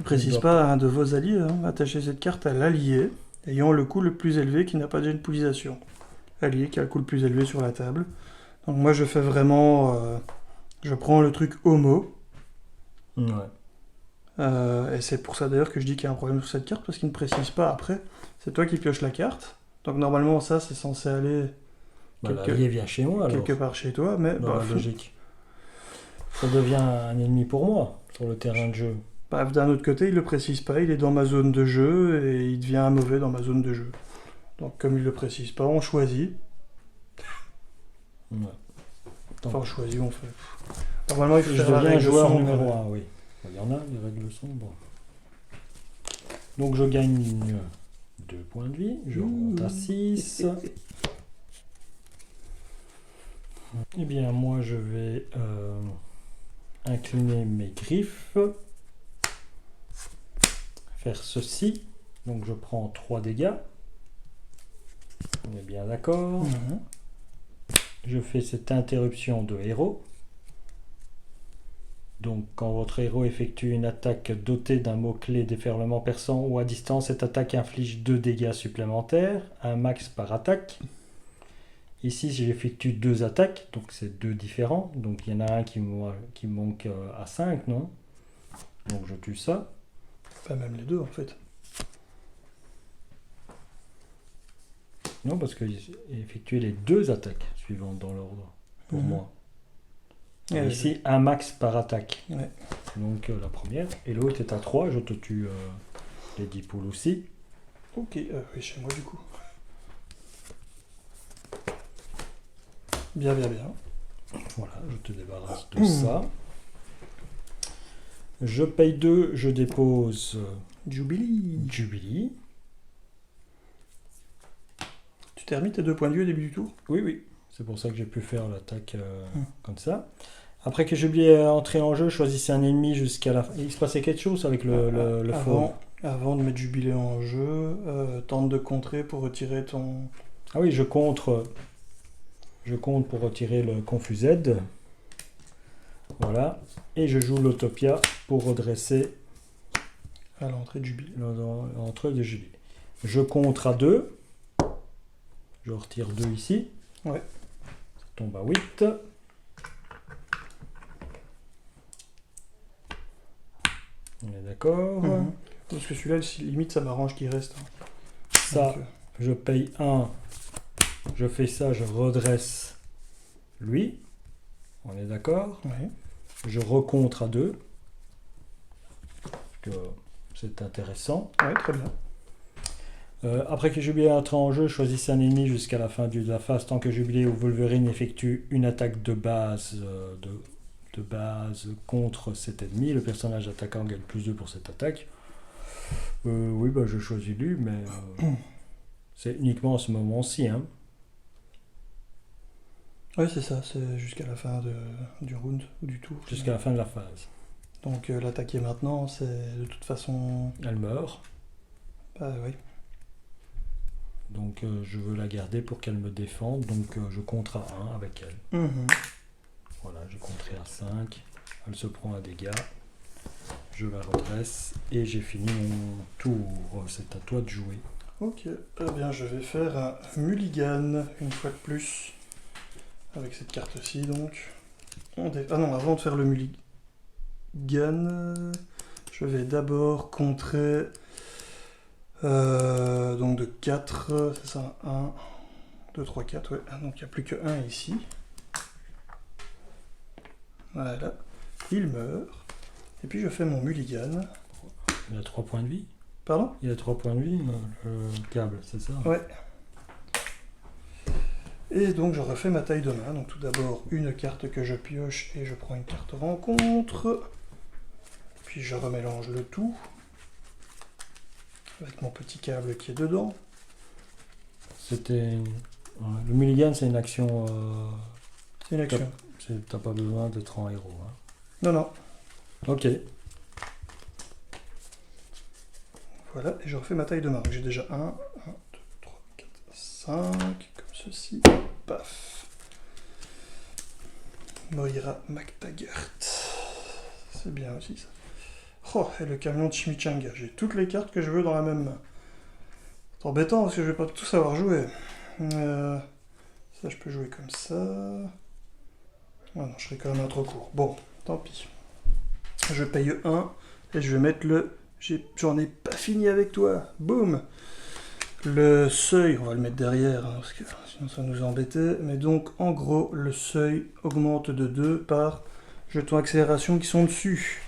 Speaker 2: Il précise pas un de vos alliés, hein. Attachez cette carte à l'allié ayant le coût le plus élevé qui n'a pas déjà une polisation. Allié qui a le coût le plus élevé sur la table. Donc moi je fais vraiment... je prends le truc homo.
Speaker 1: Ouais.
Speaker 2: Et c'est pour ça d'ailleurs que je dis qu'il y a un problème sur cette carte parce qu'il ne précise pas après. C'est toi qui pioches la carte. Donc normalement ça c'est censé aller
Speaker 1: Bah, l'allié vient chez moi alors.
Speaker 2: quelque part chez toi. Mais
Speaker 1: Dans la logique. Ça devient un ennemi pour moi sur le terrain de jeu.
Speaker 2: Bref, d'un autre côté, il le précise pas, il est dans ma zone de jeu et il devient un mauvais dans ma zone de jeu. Donc comme il le précise pas, on choisit.
Speaker 1: Ouais.
Speaker 2: Enfin, on choisit, on fait. Normalement, il faut
Speaker 1: Je
Speaker 2: faire la
Speaker 1: deviens
Speaker 2: règle
Speaker 1: joueur
Speaker 2: sombre.
Speaker 1: numéro 1, oui. Il y en a, les règles sombres. Donc je gagne 2 points de vie, je remonte à 6. Eh bien, moi je vais incliner mes griffes. Faire ceci. Donc je prends 3 dégâts. On est bien d'accord.
Speaker 2: Mhm.
Speaker 1: Je fais cette interruption de héros. Donc quand votre héros effectue une attaque dotée d'un mot-clé déferlement perçant ou à distance, cette attaque inflige 2 dégâts supplémentaires, un max par attaque. Ici, j'effectue 2 attaques, donc c'est 2 différents. Donc il y en a un qui manque à 5, non? Donc je tue ça.
Speaker 2: Pas même les deux en fait.
Speaker 1: Non, parce qu'il effectuait les 2 attaques suivantes dans l'ordre, pour
Speaker 2: Mhm.
Speaker 1: moi.
Speaker 2: Et
Speaker 1: Et ici, un max par attaque.
Speaker 2: Ouais.
Speaker 1: Donc la première. Et l'autre est à 3, je te tue les 10 poules aussi.
Speaker 2: Ok, oui, chez moi du coup. Bien, bien, bien.
Speaker 1: Voilà, je te débarrasse de ça. Je paye 2, je dépose
Speaker 2: Jubilee.
Speaker 1: Jubilee.
Speaker 2: Tu t'es remis tes 2 points de vue au début du tour?
Speaker 1: Oui, oui. C'est pour ça que j'ai pu faire l'attaque comme ça. Après que Jubilee est entré en jeu, choisissez un ennemi jusqu'à la fin. Il se passait quelque chose avec le fort.
Speaker 2: Avant de mettre Jubilé en jeu, tente de contrer pour retirer ton...
Speaker 1: Ah oui, je compte pour retirer le Confused. Voilà. Et je joue l'Autopia pour redresser
Speaker 2: à l'entrée de Jubilé.
Speaker 1: l'entrée de Jubilee. Je contre à 2. Je retire 2 ici.
Speaker 2: Ouais.
Speaker 1: Ça tombe à 8. On est d'accord.
Speaker 2: Mhm. Parce que celui-là, limite, ça m'arrange qu'il reste. Hein.
Speaker 1: Ça,
Speaker 2: Donc,
Speaker 1: je paye 1. Je fais ça, je redresse lui. On est d'accord.
Speaker 2: ouais.
Speaker 1: Je recontre à 2. Parce que c'est intéressant.
Speaker 2: Ouais, très bien.
Speaker 1: Après que Jubilé entre en jeu, choisissez un ennemi jusqu'à la fin de la phase. Tant que Jubilé ou Wolverine effectue une attaque de base, de base contre cet ennemi, le personnage attaquant gagne +2 pour cette attaque. Oui, bah, je choisis lui, mais c'est uniquement à ce moment-ci. Hein.
Speaker 2: Ouais, c'est ça, c'est jusqu'à la fin du round ou du tour.
Speaker 1: Jusqu'à la fin de la phase.
Speaker 2: Donc l'attaquer maintenant, c'est de toute façon...
Speaker 1: Elle meurt.
Speaker 2: Bah oui.
Speaker 1: Donc je veux la garder pour qu'elle me défende. Donc je contre à 1 avec elle.
Speaker 2: Mhm.
Speaker 1: Voilà, j'ai contré à 5. Elle se prend un dégât. Je la redresse et j'ai fini mon tour. C'est à toi de jouer.
Speaker 2: Ok, eh bien je vais faire un mulligan une fois de plus. Avec cette carte-ci donc. Ah non, avant de faire le mulligan, je vais d'abord contrer donc de 4, c'est ça, 1, 2, 3, 4, ouais. Donc il n'y a plus que 1 ici. Voilà, il meurt. Et puis je fais mon mulligan.
Speaker 1: Il a 3 points de vie.
Speaker 2: Pardon?
Speaker 1: Il a 3 points de vie, le câble, c'est ça?
Speaker 2: Ouais. Et donc je refais ma taille de main. Donc tout d'abord une carte que je pioche et je prends une carte rencontre. Puis je remélange le tout. Avec mon petit câble qui est dedans.
Speaker 1: C'était... Le mulligan, c'est une action...
Speaker 2: C'est une action.
Speaker 1: T'as pas besoin d'être en héros. Hein.
Speaker 2: Non, non.
Speaker 1: Ok.
Speaker 2: Voilà, et je refais ma taille de main. Donc j'ai déjà 1, 2, 3, 4, 5, comme ceci. Paf. Moira McTaggart. C'est bien aussi ça. Oh, et le camion de Chimichanga. J'ai toutes les cartes que je veux dans la même main. C'est embêtant parce que je vais pas tout savoir jouer. Ça, je peux jouer comme ça. Ah non, je serai quand même un trop court. Bon, tant pis. Je paye 1 et je vais mettre le... J'en ai pas fini avec toi. Boum. Le seuil, on va le mettre derrière, hein, parce que sinon ça nous embêtait. Mais donc, en gros, le seuil augmente de 2 par jetons accélération qui sont dessus.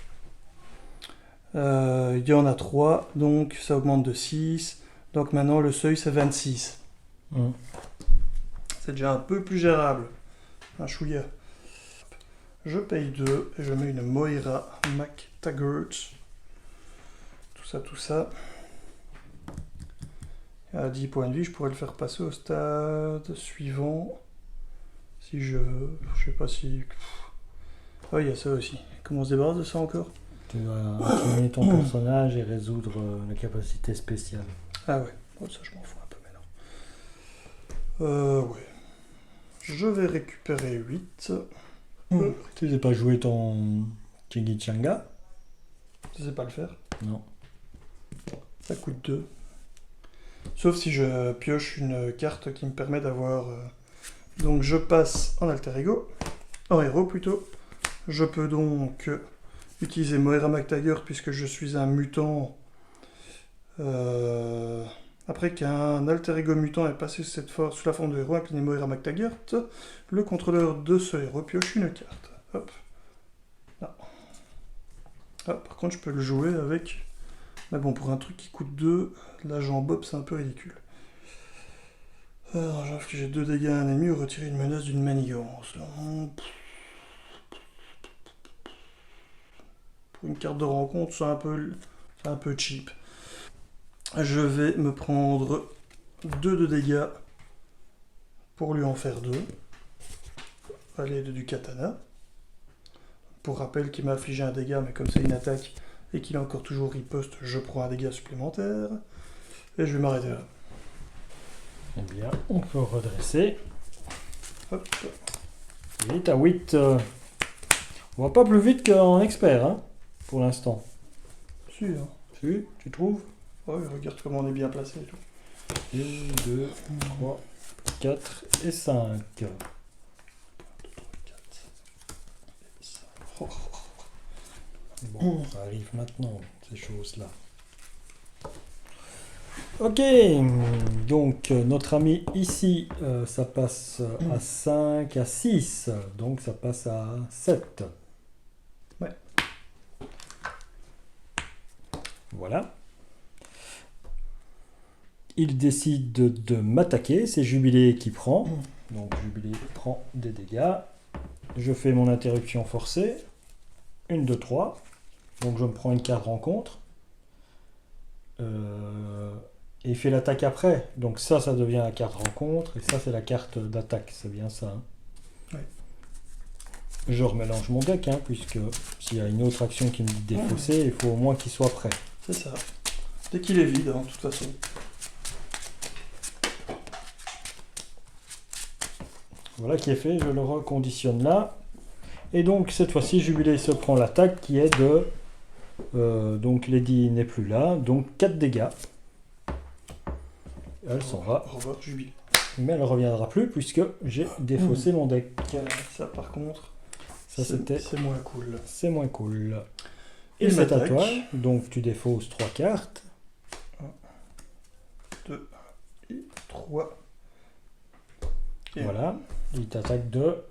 Speaker 2: Il y en a 3, donc ça augmente de 6. Donc maintenant, le seuil, c'est 26. C'est déjà un peu plus gérable. Un chouïa. Je paye 2 et je mets une Moira McTaggart. Tout ça. À 10 points de vie, je pourrais le faire passer au stade suivant. Si je veux. Je sais pas si... Oh, il y a ça aussi. Comment on se débarrasse de ça encore?
Speaker 1: Tu vas incliner ton personnage et résoudre la capacité spéciale.
Speaker 2: Ah ouais. Oh, ça, je m'en fous un peu maintenant. Ouais. Je vais récupérer 8.
Speaker 1: Tu sais pas jouer ton Chimichanga?
Speaker 2: Je sais pas le faire.
Speaker 1: Non.
Speaker 2: Ça coûte 2. Sauf si je pioche une carte qui me permet d'avoir... Donc je passe en alter ego. En héros plutôt. Je peux donc utiliser Moira McTaggart puisque je suis un mutant Après qu'un alter ego mutant ait passé cette force sous la forme de héros incliné Moira MacTaggart, le contrôleur de ce héros pioche une carte. Hop. Là. Ah, par contre, je peux le jouer avec... Mais bon, pour un truc qui coûte 2, l'agent Bob, c'est un peu ridicule. Alors, j'ai 2 dégâts à un ennemi ou retirer une menace d'une manigance. Pour une carte de rencontre, c'est un peu cheap. Je vais me prendre 2 de dégâts pour lui en faire 2. À l'aide du katana. Pour rappel qu'il m'a affligé un dégât, mais comme c'est une attaque et qu'il a encore toujours riposte, je prends un dégât supplémentaire. Et je vais m'arrêter là.
Speaker 1: Eh bien, on peut redresser.
Speaker 2: Hop.
Speaker 1: 8 à 8. On va pas plus vite qu'en expert, hein, pour l'instant.
Speaker 2: Si, hein.
Speaker 1: Si, tu trouves?
Speaker 2: Ouais, regarde comment on est bien placé et tout.
Speaker 1: 1, 2, 3, 4 et 5.
Speaker 2: 2, 3, 4 et 5. Oh.
Speaker 1: Bon, ça arrive maintenant, ces choses-là. Ok, donc notre ami ici, ça passe à 5, à 6, donc ça passe à 7.
Speaker 2: Ouais.
Speaker 1: Voilà. Il décide de m'attaquer, c'est Jubilé qui prend. Donc Jubilé prend des dégâts. Je fais mon interruption forcée. 1, 2, 3. Donc je me prends une carte rencontre. Et il fait l'attaque après. Donc ça devient la carte rencontre. Et ça, c'est la carte d'attaque. C'est bien ça. Hein.
Speaker 2: Ouais.
Speaker 1: Je remélange mon deck, hein, puisque s'il y a une autre action qui me dit défausser, il faut au moins qu'il soit prêt.
Speaker 2: C'est ça. Dès qu'il est vide, hein, de toute façon.
Speaker 1: Voilà qui est fait. Je le reconditionne là. Et donc cette fois-ci, Jubilé se prend l'attaque qui est de... donc Lady n'est plus là. Donc 4 dégâts. Elle s'en va.
Speaker 2: Au revoir, Jubilé.
Speaker 1: Mais elle ne reviendra plus puisque j'ai défaussé mon deck.
Speaker 2: Ça, par contre,
Speaker 1: c'est
Speaker 2: moins cool.
Speaker 1: C'est moins cool. Et
Speaker 2: Il
Speaker 1: c'est à
Speaker 2: m'attaque.
Speaker 1: toi. Donc tu défausses 3 cartes.
Speaker 2: 1, 2 et 3. Et
Speaker 1: Voilà. Il t'attaque de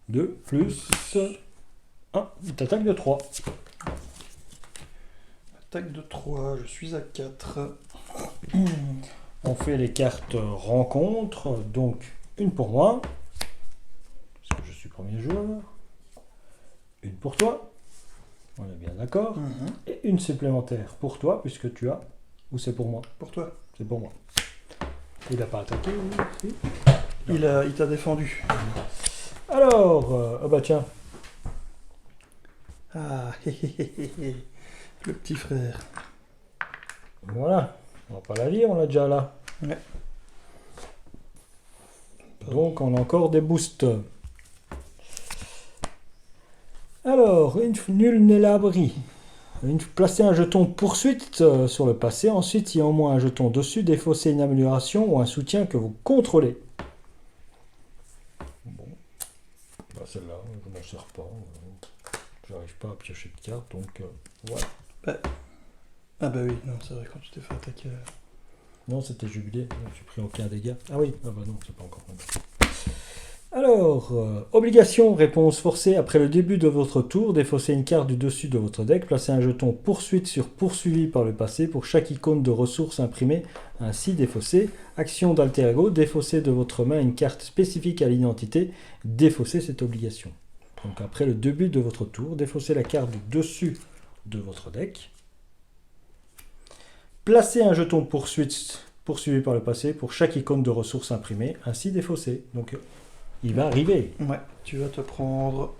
Speaker 1: 2 plus 1. Il t'attaque de 3.
Speaker 2: Attaque de 3, je suis à 4.
Speaker 1: On fait les cartes rencontres. Donc une pour moi. Parce que je suis premier joueur. Une pour toi. On est bien d'accord. Et une supplémentaire pour toi, puisque tu as... Ou c'est pour moi?
Speaker 2: Pour toi.
Speaker 1: C'est pour moi. Il n'a pas attaqué, oui.
Speaker 2: Il t'a défendu.
Speaker 1: Alors, ah bah tiens.
Speaker 2: Ah, le petit frère.
Speaker 1: Voilà. On va pas la lire, on l'a déjà là.
Speaker 2: Ouais.
Speaker 1: Donc on a encore des boosts. Alors, nul n'est l'abri. Placez un jeton poursuite sur le passé. Ensuite, il y a au moins un jeton dessus. Défausser une amélioration ou un soutien que vous contrôlez. Bon. Bah, celle-là, je m'en sers pas. J'arrive pas à piocher de cartes, donc voilà.
Speaker 2: Ah bah oui, non, c'est vrai, quand tu t'es fait attaquer...
Speaker 1: Non, c'était Jubilé. J'ai pris aucun dégât. Ah oui, ah bah non, c'est pas encore maintenant. Alors, obligation, réponse forcée. Après le début de votre tour, défaussez une carte du dessus de votre deck. Placez un jeton poursuite sur poursuivi par le passé pour chaque icône de ressources imprimée, ainsi défaussé. Action d'alter ego, défaussez de votre main une carte spécifique à l'identité. Défaussez cette obligation. Donc après le début de votre tour, défaussez la carte du dessus de votre deck. Placez un jeton poursuite poursuivi par le passé pour chaque icône de ressources imprimée, ainsi défaussé. Donc il va arriver.
Speaker 2: Ouais, tu vas te prendre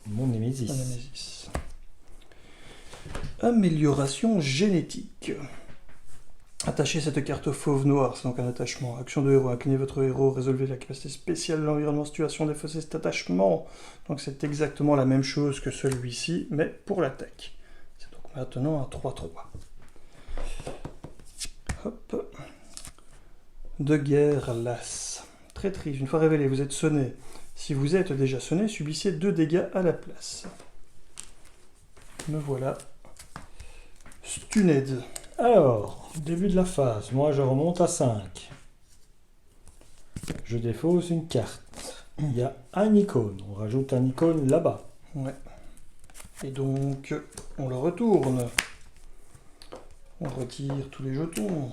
Speaker 1: Mon Némésis.
Speaker 2: un Némésis. Amélioration génétique. Attachez cette carte fauve noire, c'est donc un attachement. Action de héros, inclinez votre héros, résolvez la capacité spéciale de l'environnement situation, défaussez cet attachement. Donc c'est exactement la même chose que celui-ci, mais pour l'attaque. C'est donc maintenant un 3-3. Hop. De guerre lasse. Traîtrise. Une fois révélé, vous êtes sonné. Si vous êtes déjà sonné, subissez 2 dégâts à la place. Me voilà. Stunned.
Speaker 1: Alors, début de la phase. Moi, je remonte à 5. Je défausse une carte. Il y a un icône. On rajoute un icône là-bas.
Speaker 2: Ouais. Et donc, on le retourne. On retire tous les jetons.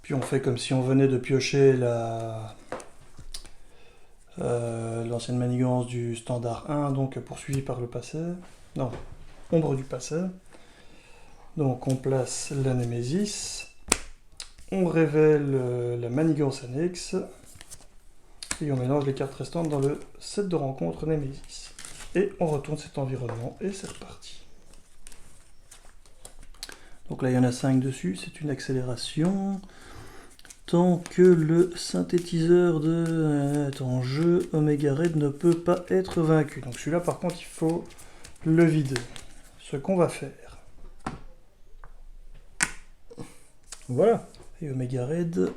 Speaker 2: Puis on fait comme si on venait de piocher l'ancienne manigance du standard 1, donc poursuivi par le passé. Non, ombre du passé. Donc on place la Némésis. On révèle la manigance annexe. Et on mélange les cartes restantes dans le set de rencontre Némésis. Et on retourne cet environnement et c'est reparti. Donc là il y en a 5 dessus, c'est une accélération. Tant que le synthétiseur est en jeu, Omega Red ne peut pas être vaincu. Donc celui-là par contre il faut le vider. Ce qu'on va faire.
Speaker 1: Voilà.
Speaker 2: Et Omega Red...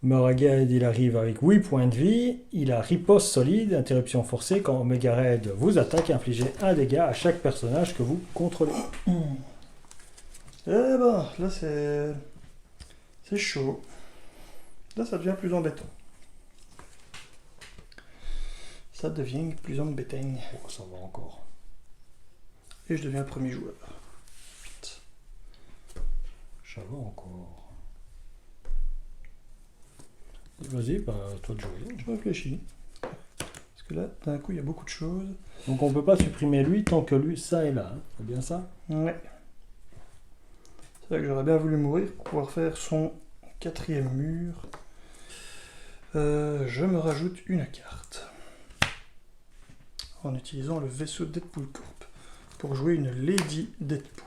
Speaker 1: Moraged, il arrive avec 8 points de vie. Il a riposte solide, interruption forcée. Quand Omega Red vous attaque, infligez un dégât à chaque personnage que vous contrôlez.
Speaker 2: Eh ben, là c'est chaud. Là ça devient plus embêtant. Ça devient plus embêtant.
Speaker 1: Oh, ça va encore.
Speaker 2: Et je deviens le premier joueur.
Speaker 1: Ça va encore. Vas-y, bah, toi de jouer.
Speaker 2: Je réfléchis. Parce que là, d'un coup, il y a beaucoup de choses.
Speaker 1: Donc on peut pas supprimer lui tant que lui, ça est là. Hein. C'est bien ça?
Speaker 2: Ouais. C'est là que j'aurais bien voulu mourir pour pouvoir faire son 4e mur. Je me rajoute une carte. En utilisant le vaisseau Deadpool Corp. Pour jouer une Lady Deadpool.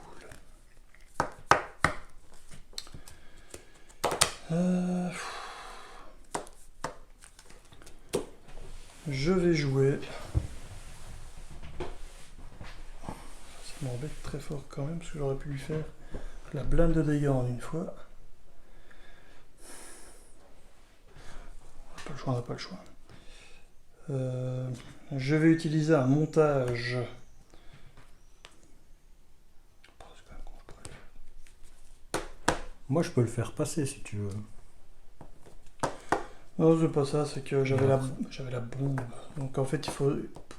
Speaker 2: Je vais jouer. Ça m'embête très fort quand même parce que j'aurais pu lui faire la blinde de dégâts en une fois. On n'a pas le choix. Je vais utiliser un montage.
Speaker 1: Moi je peux le faire passer si tu veux.
Speaker 2: Non, c'est pas ça, c'est que j'avais la bombe. Donc en fait, pour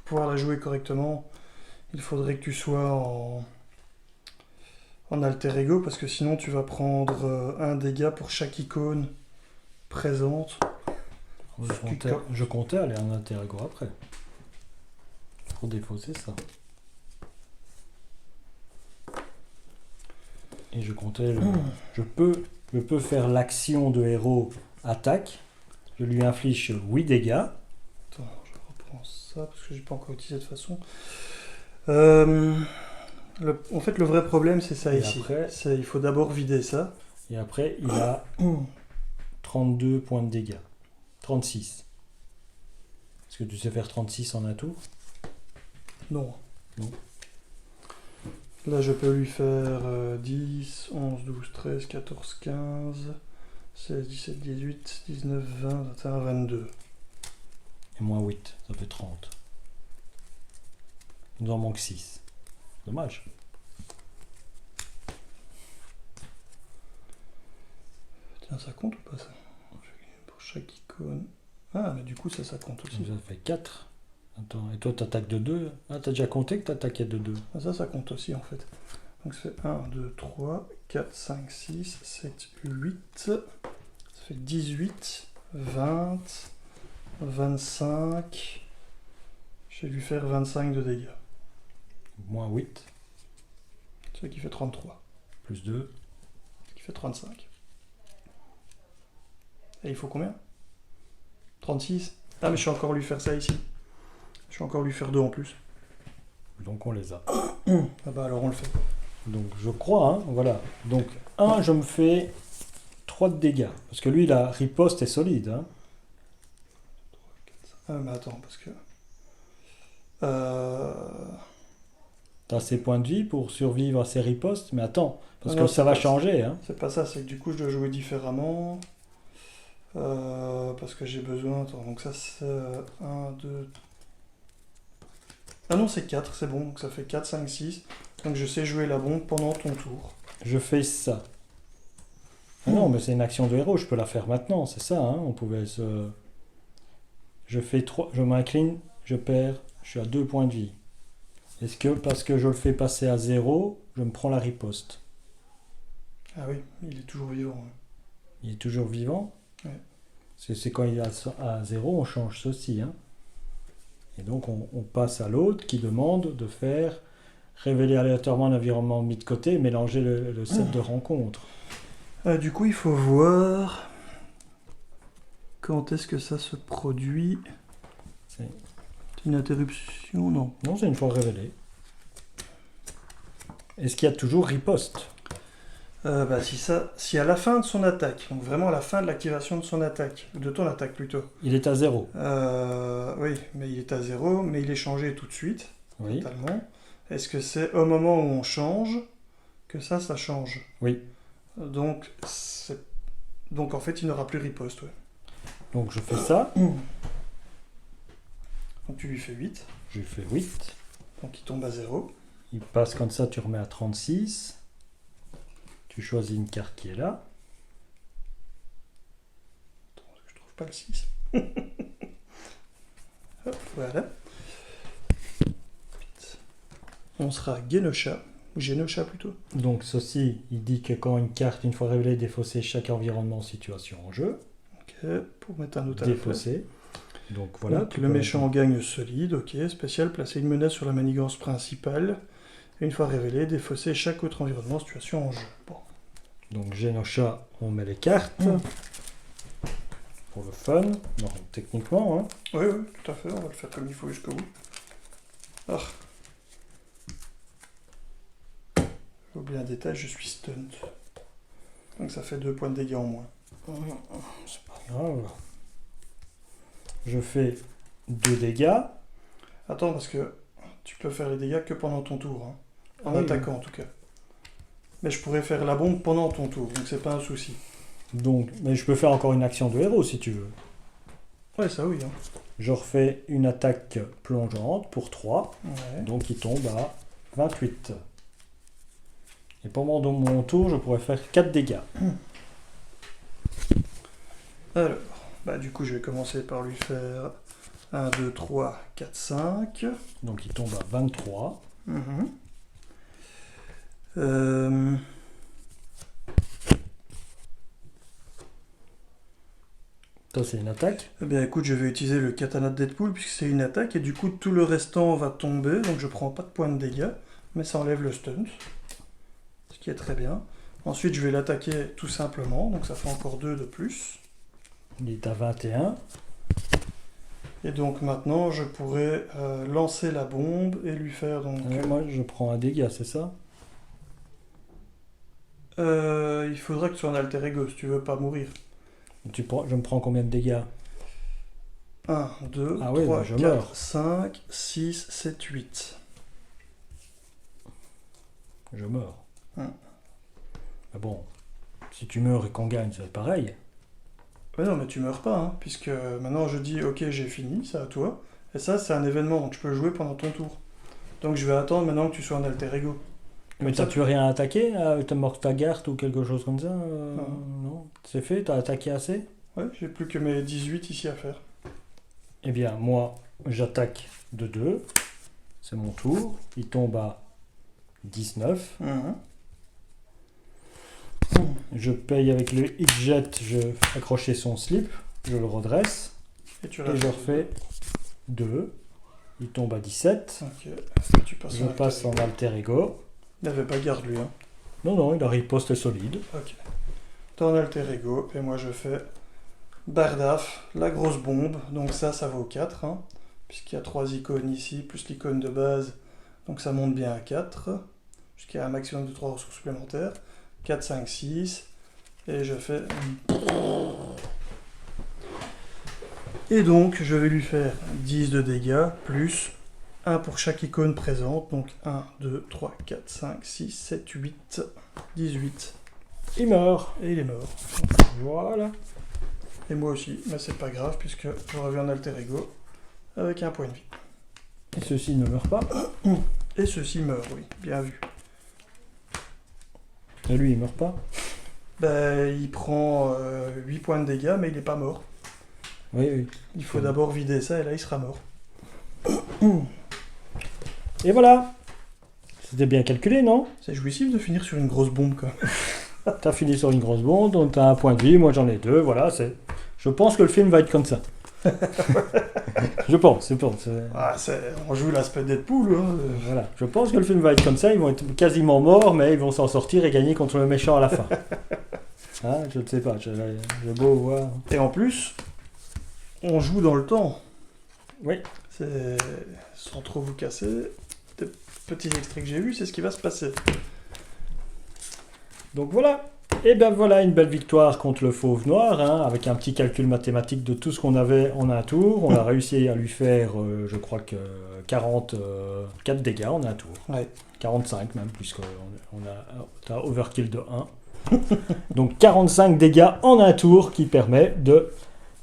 Speaker 2: pouvoir la jouer correctement, il faudrait que tu sois en alter ego, parce que sinon tu vas prendre un dégât pour chaque icône présente.
Speaker 1: Je comptais aller en alter ego après. Pour défausser ça. Et je comptais... Je peux faire l'action de héros attaque. Je lui inflige 8 dégâts.
Speaker 2: Attends, je reprends ça parce que j'ai pas encore utilisé de toute façon. En fait, le vrai problème, c'est ça
Speaker 1: Et
Speaker 2: ici.
Speaker 1: après-
Speaker 2: Il faut d'abord vider ça.
Speaker 1: Et après, il a 32 points de dégâts. 36. Est-ce que tu sais faire 36 en atout?
Speaker 2: Non.
Speaker 1: Non.
Speaker 2: Là, je peux lui faire 10, 11, 12, 13, 14, 15, 16, 17, 18, 19, 20, 21, 22.
Speaker 1: Et moins 8, ça fait 30. Il nous en manque 6. Dommage.
Speaker 2: Tiens, ça compte ou pas ça? Pour chaque icône. Ah, mais du coup, ça compte aussi.
Speaker 1: Ça fait 4. Attends, et toi t'attaques de 2. Ah, t'as déjà compté que t'attaquais de 2.
Speaker 2: Ah, ça compte aussi en fait. Donc ça fait 1, 2, 3, 4, 5, 6, 7, 8. Ça fait 18, 20, 25. Je vais lui faire 25 de dégâts.
Speaker 1: Moins 8,
Speaker 2: Ce qui fait 33.
Speaker 1: plus 2.
Speaker 2: Ce qui fait 35. Et il faut combien? 36. Ah, mais je vais encore lui faire ça ici. Je vais encore lui faire 2 en plus.
Speaker 1: Donc on les a.
Speaker 2: Ah bah alors on le fait.
Speaker 1: Donc je crois, hein, voilà. Donc 1, je me fais 3 de dégâts. Parce que lui, la riposte est solide. Hein.
Speaker 2: Ah mais attends, parce que...
Speaker 1: T'as assez points de vie pour survivre à ces ripostes. Mais attends, parce
Speaker 2: Ah
Speaker 1: que
Speaker 2: non,
Speaker 1: ça
Speaker 2: c'est
Speaker 1: va
Speaker 2: pas-
Speaker 1: changer. Hein.
Speaker 2: C'est pas ça, c'est que du coup je dois jouer différemment. Parce que j'ai besoin... Attends, donc ça c'est 1, 2... Ah non, c'est 4, c'est bon. Donc ça fait 4, 5, 6. Donc je sais jouer la bombe pendant ton tour.
Speaker 1: Je fais ça. Ah non, mais c'est une action de héros, je peux la faire maintenant, c'est ça, hein, on pouvait se... Je fais 3, je m'incline, je perds, je suis à 2 points de vie. Est-ce que parce que je le fais passer à 0, je me prends la riposte?
Speaker 2: Ah oui, il est toujours vivant. Ouais.
Speaker 1: Il est toujours vivant?
Speaker 2: Ouais.
Speaker 1: C'est quand il est à 0, on change ceci. Hein. Et donc on passe à l'autre qui demande de faire révéler aléatoirement l'environnement mis de côté et mélanger le set de rencontre.
Speaker 2: Du coup, il faut voir quand est-ce que ça se produit.
Speaker 1: C'est
Speaker 2: une interruption, non.
Speaker 1: Non, c'est une fois révélé. Est-ce qu'il y a toujours riposte?
Speaker 2: Si à la fin de son attaque, donc vraiment à la fin de l'activation de son attaque, ou de ton attaque plutôt.
Speaker 1: Il est à 0.
Speaker 2: Oui, mais il est à 0, mais il est changé tout de suite,
Speaker 1: Oui.
Speaker 2: totalement. Est-ce que c'est au moment où on change que ça change?
Speaker 1: Oui.
Speaker 2: Donc en fait, il n'aura plus riposte, ouais.
Speaker 1: Donc je fais ça.
Speaker 2: Donc tu lui fais 8.
Speaker 1: Je lui fais 8.
Speaker 2: Donc il tombe à 0.
Speaker 1: Il passe comme ça, tu remets à 36. Tu choisis une carte qui est là.
Speaker 2: Attends, je trouve pas le 6. Hop, voilà. On sera Genosha, ou Genosha plutôt.
Speaker 1: Donc ceci, il dit que quand une carte, une fois révélée, défaussée chaque environnement situation en jeu.
Speaker 2: Ok, pour mettre un autre à la
Speaker 1: Défaussé. Donc voilà.
Speaker 2: Donc, le méchant gagne solide, ok. Spécial, placer une menace sur la manigance principale. Et une fois révélé, défausser chaque autre environnement situation en jeu. Bon.
Speaker 1: Donc Genosha, on met les cartes. Pour le fun. Non, techniquement. Hein.
Speaker 2: Oui, tout à fait. On va le faire comme il faut jusqu'au bout. Ah. J'ai oublié un détail, je suis stunt. Donc ça fait 2 points de dégâts en moins.
Speaker 1: C'est pas grave. Je fais 2 dégâts.
Speaker 2: Attends, parce que tu peux faire les dégâts que pendant ton tour. Hein. En
Speaker 1: Oui,
Speaker 2: attaquant en tout cas. Mais je pourrais faire la bombe pendant ton tour, donc c'est pas un souci.
Speaker 1: Donc, mais je peux faire encore une action de héros si tu veux.
Speaker 2: Ouais, ça oui. Hein.
Speaker 1: Je refais une attaque plongeante pour 3.
Speaker 2: Ouais.
Speaker 1: Donc il tombe à 28. Et pendant mon tour, je pourrais faire 4 dégâts.
Speaker 2: Alors, du coup, je vais commencer par lui faire 1, 2, 3, 4, 5.
Speaker 1: Donc il tombe à 23. Ça, c'est une attaque.
Speaker 2: Eh bien, écoute, je vais utiliser le katana de Deadpool puisque c'est une attaque et du coup, tout le restant va tomber. Donc, je prends pas de points de dégâts, mais ça enlève le stunt. Ce qui est très bien. Ensuite, je vais l'attaquer tout simplement. Donc, ça fait encore 2 de plus.
Speaker 1: Il est à 21.
Speaker 2: Et donc, maintenant, je pourrais lancer la bombe et lui faire donc...
Speaker 1: Moi, je prends un dégât, c'est ça?
Speaker 2: Il faudra que tu sois en alter ego si tu veux pas mourir.
Speaker 1: Je me prends combien de dégâts?
Speaker 2: 1, 2,
Speaker 1: Ah oui,
Speaker 2: 3,
Speaker 1: bah, je
Speaker 2: 4,
Speaker 1: meurs.
Speaker 2: 5, 6, 7, 8.
Speaker 1: Je meurs.
Speaker 2: Ah
Speaker 1: bon, si tu meurs et qu'on gagne, c'est pareil.
Speaker 2: Mais non, mais tu meurs pas, hein, puisque maintenant je dis ok, j'ai fini, c'est à toi. Et ça, c'est un événement, donc tu peux jouer pendant ton tour. Donc je vais attendre maintenant que tu sois en alter ego.
Speaker 1: Mais t'as plus rien à attaquer? T'as mort ta garde ou quelque chose comme ça? Non. C'est fait? T'as attaqué assez?
Speaker 2: Ouais, j'ai plus que mes 18 ici à faire.
Speaker 1: Eh bien, moi, j'attaque de 2. C'est mon tour. Il tombe à 19. Je paye avec le hit-jet, je fais accrocher son slip, je le redresse. Et je refais 2. Il tombe à 17.
Speaker 2: Ok. Tu passes
Speaker 1: je passe en alter ego.
Speaker 2: Il n'avait pas garde lui, hein.
Speaker 1: Non, il a riposte solide.
Speaker 2: Ok. T'es en alter ego, et moi je fais Bardaf, la grosse bombe. Donc ça vaut 4, hein, puisqu'il y a 3 icônes ici, plus l'icône de base. Donc ça monte bien à 4, jusqu'à un maximum de 3 ressources supplémentaires. 4, 5, 6. Et je fais... Et donc, je vais lui faire 10 de dégâts, plus 1 pour chaque icône présente. Donc 1, 2, 3, 4, 5, 6, 7, 8, 18.
Speaker 1: Il meurt.
Speaker 2: Et il est mort.
Speaker 1: Voilà.
Speaker 2: Et moi aussi, mais c'est pas grave, puisque je reviens en alter ego avec un point de vie.
Speaker 1: Et ceci ne meurt pas.
Speaker 2: Et ceci meurt, oui. Bien vu.
Speaker 1: Et lui, il meurt pas.
Speaker 2: Ben, il prend 8 points de dégâts, mais il n'est pas mort.
Speaker 1: Oui, oui.
Speaker 2: Il faut d'abord vider ça, et là, il sera mort.
Speaker 1: Et voilà. C'était bien calculé, non?
Speaker 2: C'est jouissif de finir sur une grosse bombe, quoi.
Speaker 1: T'as fini sur une grosse bombe, donc t'as un point de vie, moi j'en ai 2, voilà. Je pense que le film va être comme ça. Je pense.
Speaker 2: Ah, on joue l'aspect Deadpool, hein.
Speaker 1: Voilà. Je pense que le film va être comme ça, ils vont être quasiment morts, mais ils vont s'en sortir et gagner contre le méchant à la fin. Hein, je ne sais pas, j'ai beau voir.
Speaker 2: Et en plus, on joue dans le temps.
Speaker 1: Oui.
Speaker 2: Sans trop vous casser, des petits extraits que j'ai vus, c'est ce qui va se passer.
Speaker 1: Donc voilà. Et bien voilà une belle victoire contre le Fauve Noir, hein, avec un petit calcul mathématique de tout ce qu'on avait en un tour. On a réussi à lui faire, je crois que 44 dégâts en un tour.
Speaker 2: Ouais.
Speaker 1: 45 même, puisqu'on a overkill de 1. Donc 45 dégâts en un tour qui permet de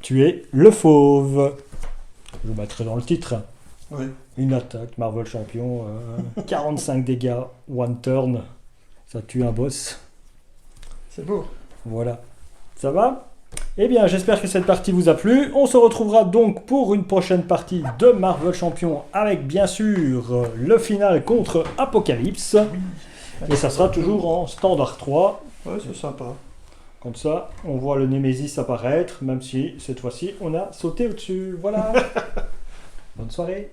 Speaker 1: tuer le Fauve. Je mettrai dans le titre.
Speaker 2: Oui.
Speaker 1: Une attaque, Marvel Champion, 45 dégâts, one turn. Ça tue un boss.
Speaker 2: C'est beau.
Speaker 1: Voilà. Ça va? Eh bien, j'espère que cette partie vous a plu. On se retrouvera donc pour une prochaine partie de Marvel Champion avec, bien sûr, le final contre Apocalypse. Et ça sera toujours en standard 3.
Speaker 2: Ouais, c'est sympa.
Speaker 1: Comme ça, on voit le Némésis apparaître, même si, cette fois-ci, on a sauté au-dessus. Voilà. Bonne soirée.